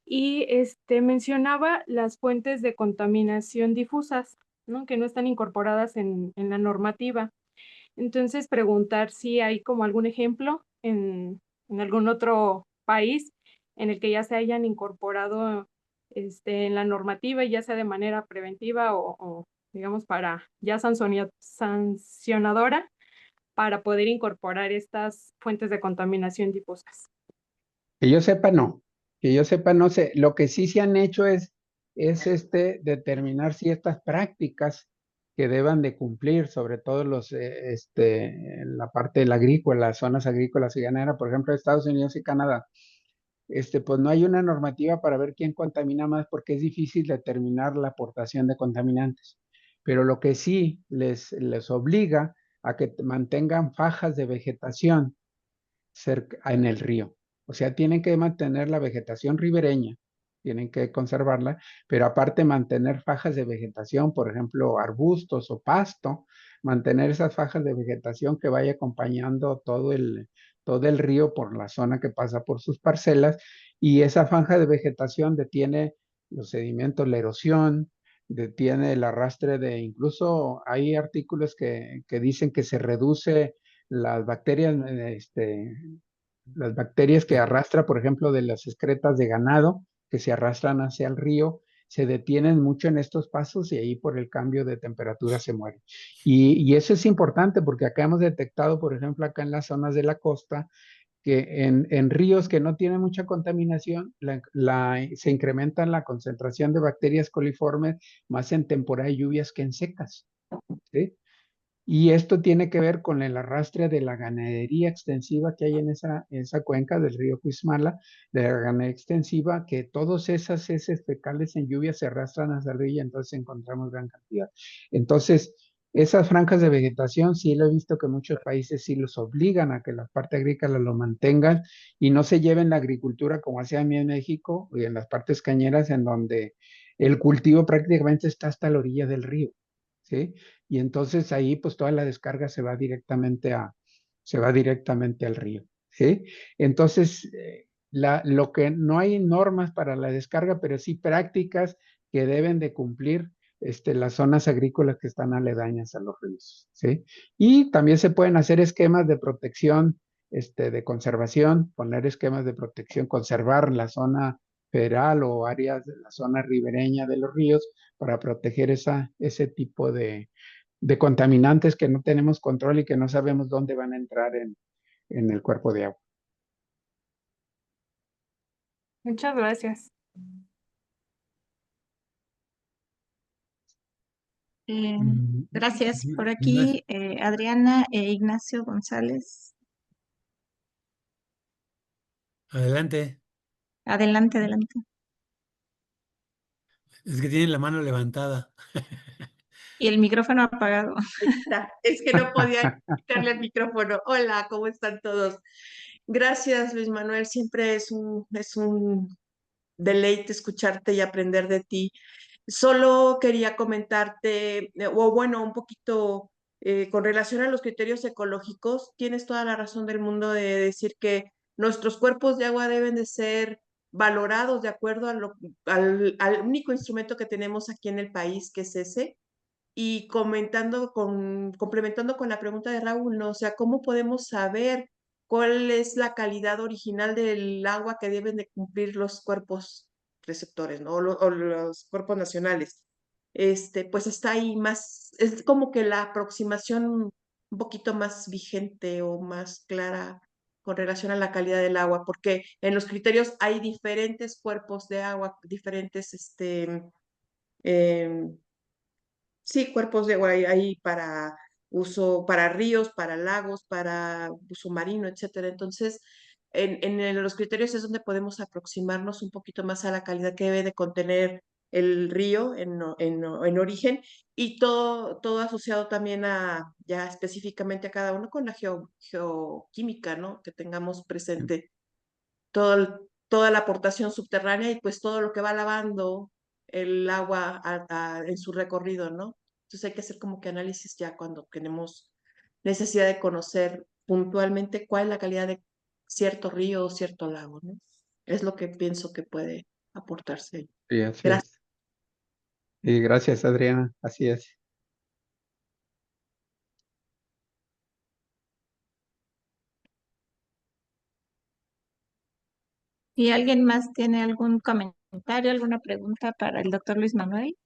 Y mencionaba las fuentes de contaminación difusas, ¿no? Que no están incorporadas en la normativa. Entonces, preguntar si hay como algún ejemplo en algún otro país en el que ya se hayan incorporado en la normativa, ya sea de manera preventiva o digamos, para ya sancionadora, para poder incorporar estas fuentes de contaminación difusas. Que yo sepa, no. Que yo sepa, no sé. Lo que sí se han hecho es determinar ciertas prácticas que deban de cumplir, sobre todo en la parte del agrícola, las zonas agrícolas y ganaderas, por ejemplo, Estados Unidos y Canadá. Pues no hay una normativa para ver quién contamina más porque es difícil determinar la aportación de contaminantes. Pero lo que sí les obliga a que mantengan fajas de vegetación cerca en el río. O sea, tienen que mantener la vegetación ribereña, tienen que conservarla, pero aparte mantener fajas de vegetación, por ejemplo, arbustos o pasto, mantener esas fajas de vegetación que vaya acompañando todo el río por la zona que pasa por sus parcelas, y esa faja de vegetación detiene los sedimentos, la erosión, detiene el arrastre incluso hay artículos que dicen que se reduce las bacterias, las bacterias que arrastra, por ejemplo, de las excretas de ganado que se arrastran hacia el río, se detienen mucho en estos pasos y ahí por el cambio de temperatura se mueren. Y eso es importante porque acá hemos detectado, por ejemplo, acá en las zonas de la costa, que en ríos que no tienen mucha contaminación, se incrementa la concentración de bacterias coliformes más en temporada de lluvias que en secas, ¿sí? Y esto tiene que ver con el arrastre de la ganadería extensiva que hay en esa cuenca del río Cuixmala, de la ganadería extensiva, que todas esas heces fecales en lluvia se arrastran hacia el río y entonces encontramos gran cantidad. Entonces, esas franjas de vegetación sí lo he visto que muchos países sí los obligan a que la parte agrícola lo mantengan y no se lleven la agricultura como hacía a mí en México y en las partes cañeras en donde el cultivo prácticamente está hasta la orilla del río, ¿sí? Y entonces ahí pues toda la descarga se va directamente al río, ¿sí? Entonces, lo que no hay normas para la descarga, pero sí prácticas que deben de cumplir las zonas agrícolas que están aledañas a los ríos, ¿sí? Y también se pueden hacer esquemas de protección, de conservación, poner esquemas de protección, conservar la zona federal o áreas de la zona ribereña de los ríos para proteger ese tipo de contaminantes que no tenemos control y que no sabemos dónde van a entrar en el cuerpo de agua. Muchas gracias. Gracias. Por Ignacio. aquí, Adriana e Ignacio González. Adelante. Adelante, adelante. Es que tienen la mano levantada. Y el micrófono apagado. Es que no podía quitarle el micrófono. Hola, ¿cómo están todos? Gracias, Luis Manuel. Siempre es un deleite escucharte y aprender de ti. Solo quería comentarte, o bueno, un poquito con relación a los criterios ecológicos. Tienes toda la razón del mundo de decir que nuestros cuerpos de agua deben de ser valorados de acuerdo al único instrumento que tenemos aquí en el país, que es ese. Y complementando con la pregunta de Raúl, ¿no? O sea, ¿cómo podemos saber cuál es la calidad original del agua que deben de cumplir los cuerpos receptores, ¿no? O los cuerpos nacionales. Pues está ahí más, es como que la aproximación un poquito más vigente o más clara con relación a la calidad del agua, porque en los criterios hay diferentes cuerpos de agua, diferentes, em, sí, cuerpos de agua hay para uso, para ríos, para lagos, para uso marino, etcétera. Entonces, los criterios es donde podemos aproximarnos un poquito más a la calidad que debe de contener el río en origen y todo asociado también ya específicamente a cada uno con la geoquímica, ¿no? Que tengamos presente toda la aportación subterránea y pues todo lo que va lavando el agua en su recorrido, ¿no? Entonces hay que hacer como que análisis ya cuando tenemos necesidad de conocer puntualmente cuál es la calidad de cierto río o cierto lago, ¿no? Es lo que pienso que puede aportarse. Sí, así Gracias. es. Y gracias, Adriana, así es. ¿Y alguien más tiene algún comentario, alguna pregunta para el doctor Luis Manuel?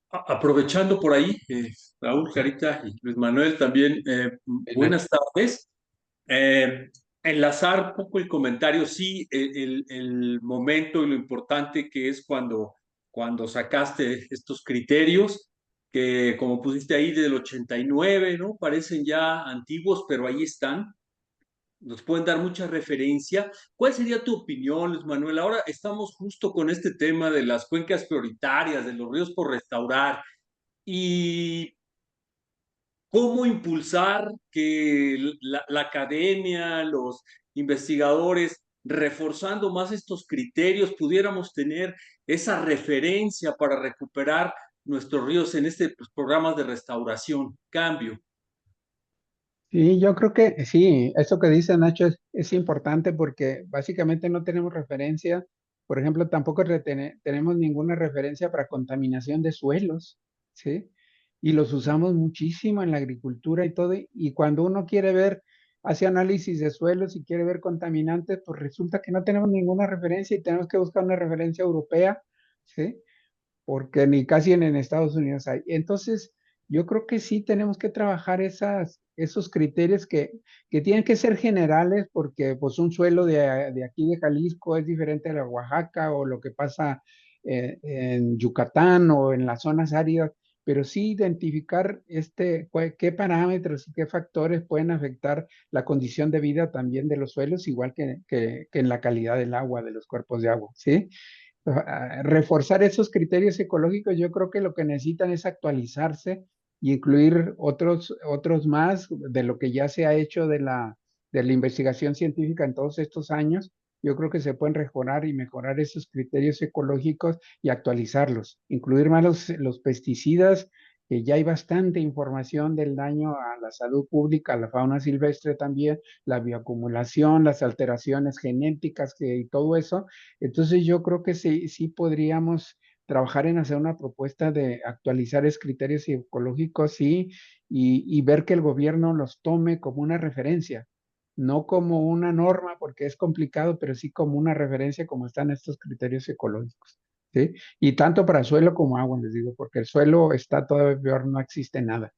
Aprovechando por ahí, Raúl, Carita y Luis Manuel también, buenas tardes. Enlazar un poco el comentario, sí, el momento y lo importante que es cuando sacaste estos criterios, que como pusiste ahí del 89, ¿no? Parecen ya antiguos, pero ahí están. Nos pueden dar mucha referencia. ¿Cuál sería tu opinión, Luis Manuel? Ahora estamos justo con este tema de las cuencas prioritarias, de los ríos por restaurar y cómo impulsar que la academia, los investigadores, reforzando más estos criterios, pudiéramos tener esa referencia para recuperar nuestros ríos en pues, programas de restauración, cambio. Sí, yo creo que sí, eso que dice Nacho es importante porque básicamente no tenemos referencia, por ejemplo, tampoco tenemos ninguna referencia para contaminación de suelos, ¿sí? Y los usamos muchísimo en la agricultura y todo, y cuando uno quiere ver, hace análisis de suelos y quiere ver contaminantes, pues resulta que no tenemos ninguna referencia y tenemos que buscar una referencia europea, ¿sí? Porque ni casi en Estados Unidos hay. Entonces, yo creo que sí tenemos que trabajar esos criterios que tienen que ser generales porque pues un suelo de aquí de Jalisco es diferente a la Oaxaca o lo que pasa en Yucatán o en las zonas áridas, pero sí identificar qué parámetros y qué factores pueden afectar la condición de vida también de los suelos, igual que en la calidad del agua, de los cuerpos de agua, ¿sí? Reforzar esos criterios ecológicos, yo creo que lo que necesitan es actualizarse y incluir otros más de lo que ya se ha hecho de la investigación científica en todos estos años. Yo creo que se pueden mejorar y mejorar esos criterios ecológicos y actualizarlos, incluir más los pesticidas, que ya hay bastante información del daño a la salud pública, a la fauna silvestre también, la bioacumulación, las alteraciones genéticas y todo eso. Entonces yo creo que sí, sí podríamos trabajar en hacer una propuesta de actualizar esos criterios ecológicos, sí, y ver que el gobierno los tome como una referencia, no como una norma, porque es complicado, pero sí como una referencia como están estos criterios ecológicos, ¿sí? Y tanto para suelo como agua, les digo, porque el suelo está todavía peor, no existe nada.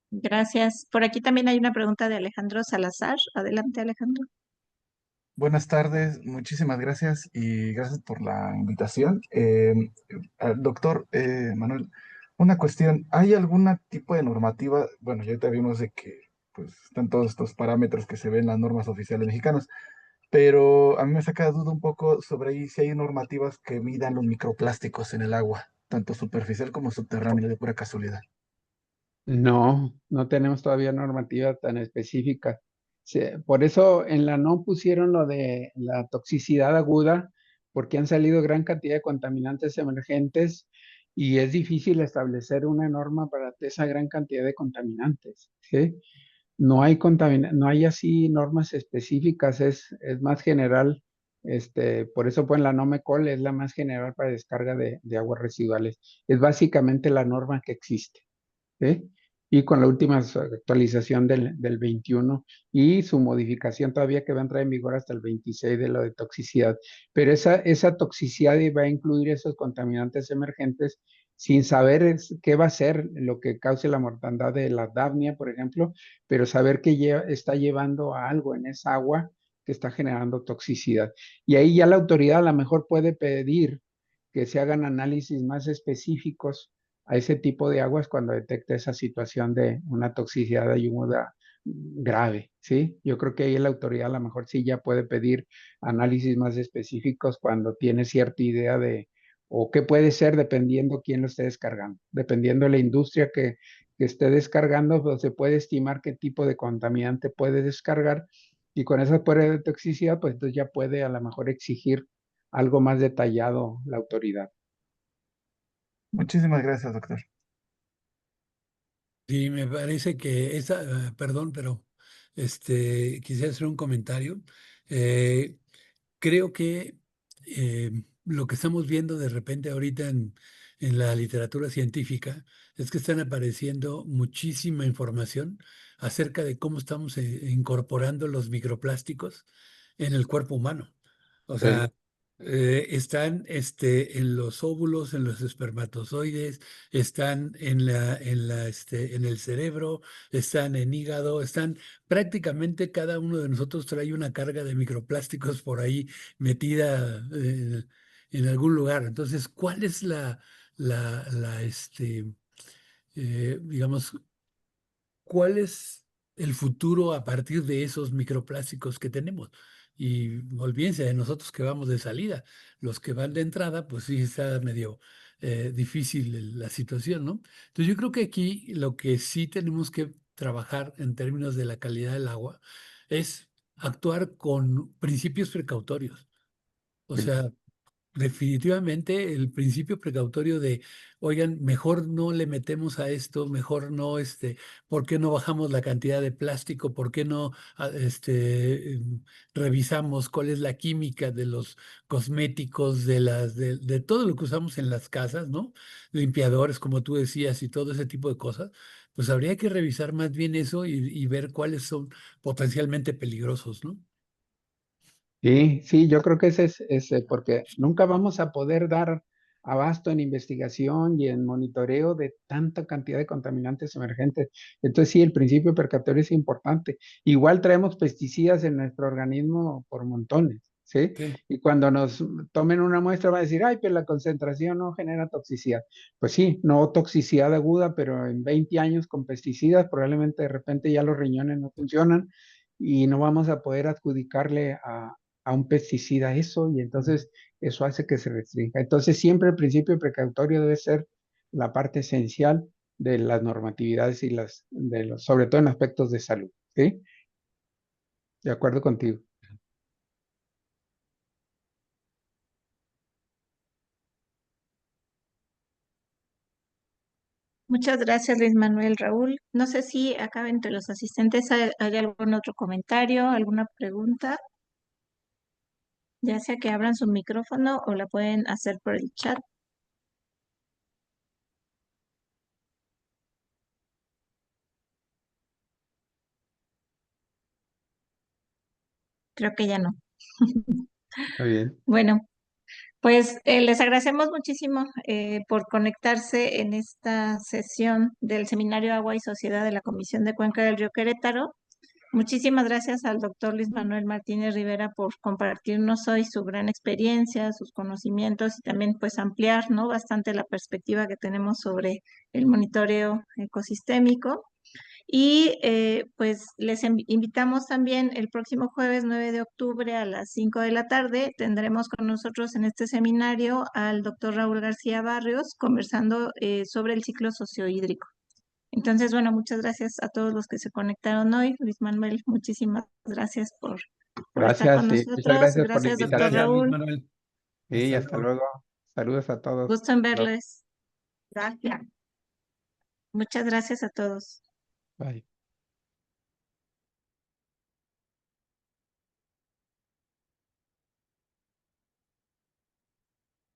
Gracias. Por aquí también hay una pregunta de Alejandro Salazar. Adelante, Alejandro. Buenas tardes, muchísimas gracias y gracias por la invitación. Doctor Manuel, una cuestión, ¿hay algún tipo de normativa? Bueno, ya te vimos de que pues, están todos estos parámetros que se ven en las normas oficiales mexicanas, pero a mí me saca de duda un poco sobre ahí si hay normativas que midan los microplásticos en el agua, tanto superficial como subterráneo, de pura casualidad. No, no tenemos todavía normativa tan específica. Por eso en la no pusieron lo de la toxicidad aguda, porque han salido gran cantidad de contaminantes emergentes y es difícil establecer una norma para esa gran cantidad de contaminantes, ¿sí? No hay así normas específicas, es más general. Por eso pues la NOMECOL es la más general para descarga de aguas residuales. Es básicamente la norma que existe. ¿Sí? Y con la última actualización del 21 y su modificación todavía que va a entrar en vigor hasta el 26 de lo de toxicidad. Pero esa toxicidad va a incluir esos contaminantes emergentes sin saber qué va a ser lo que cause la mortandad de la Dafnia, por ejemplo, pero saber que está llevando a algo en esa agua que está generando toxicidad. Y ahí ya la autoridad a lo mejor puede pedir que se hagan análisis más específicos a ese tipo de aguas cuando detecta esa situación de una toxicidad ayuda grave, ¿sí? Yo creo que ahí la autoridad a lo mejor sí ya puede pedir análisis más específicos cuando tiene cierta idea de, o qué puede ser dependiendo quién lo esté descargando, dependiendo de la industria que esté descargando, pues se puede estimar qué tipo de contaminante puede descargar y con esa prueba de toxicidad, pues entonces ya puede a lo mejor exigir algo más detallado la autoridad. Muchísimas gracias, doctor. Sí, me parece que perdón, pero quisiera hacer un comentario. Eh, Creo que lo que estamos viendo de repente ahorita en la literatura científica es que están apareciendo muchísima información acerca de cómo estamos incorporando los microplásticos en el cuerpo humano. O Sí. sea, están en los óvulos, en los espermatozoides, están en el cerebro, están en hígado, están prácticamente cada uno de nosotros trae una carga de microplásticos por ahí metida en algún lugar. Entonces, ¿cuál es digamos, cuál es el futuro a partir de esos microplásticos que tenemos? Y olvídense de nosotros que vamos de salida. Los que van de entrada, pues sí está medio difícil la situación, ¿no? Entonces yo creo que aquí lo que sí tenemos que trabajar en términos de la calidad del agua es actuar con principios precautorios. O Sí. sea, definitivamente el principio precautorio de, oigan, mejor no le metemos a esto, mejor no, ¿por qué no bajamos la cantidad de plástico? ¿Por qué no, revisamos cuál es la química de los cosméticos, de todo lo que usamos en las casas, ¿no? Limpiadores, como tú decías, y todo ese tipo de cosas. Pues habría que revisar más bien eso y ver cuáles son potencialmente peligrosos, ¿no? Sí, sí, yo creo que ese es porque nunca vamos a poder dar abasto en investigación y en monitoreo de tanta cantidad de contaminantes emergentes. Entonces, sí, el principio precautorio es importante. Igual traemos pesticidas en nuestro organismo por montones, ¿sí? Sí. Y cuando nos tomen una muestra van a decir, ay, pero la concentración no genera toxicidad. Pues sí, no toxicidad aguda, pero en 20 años con pesticidas probablemente de repente ya los riñones no funcionan y no vamos a poder adjudicarle a un pesticida eso y entonces eso hace que se restrinja. Entonces siempre el principio precautorio debe ser la parte esencial de las normatividades y sobre todo en aspectos de salud, ¿sí? De acuerdo contigo. Muchas gracias, Luis Manuel. Raúl, no sé si acá entre los asistentes hay algún otro comentario, alguna pregunta, ya sea que abran su micrófono o la pueden hacer por el chat. Creo que ya no. Está bien. Bueno, pues les agradecemos muchísimo por conectarse en esta sesión del Seminario Agua y Sociedad de la Comisión de Cuenca del Río Querétaro. Muchísimas gracias al doctor Luis Manuel Martínez Rivera por compartirnos hoy su gran experiencia, sus conocimientos y también pues ampliar, ¿no?, bastante la perspectiva que tenemos sobre el monitoreo ecosistémico. Y pues les invitamos también el próximo jueves 9 de octubre a las 5 de la tarde. Tendremos con nosotros en este seminario al doctor Raúl García Barrios conversando sobre el ciclo sociohídrico. Entonces, bueno, muchas gracias a todos los que se conectaron hoy. Luis Manuel, muchísimas gracias por estar Gracias, con sí. Muchas nosotros. gracias por la Gracias, doctor invitación. Gracias, Luis Raúl. Manuel. Sí, Hasta hasta luego. luego. Saludos a todos. Gusto en verles. Gracias. Muchas gracias a todos. Bye.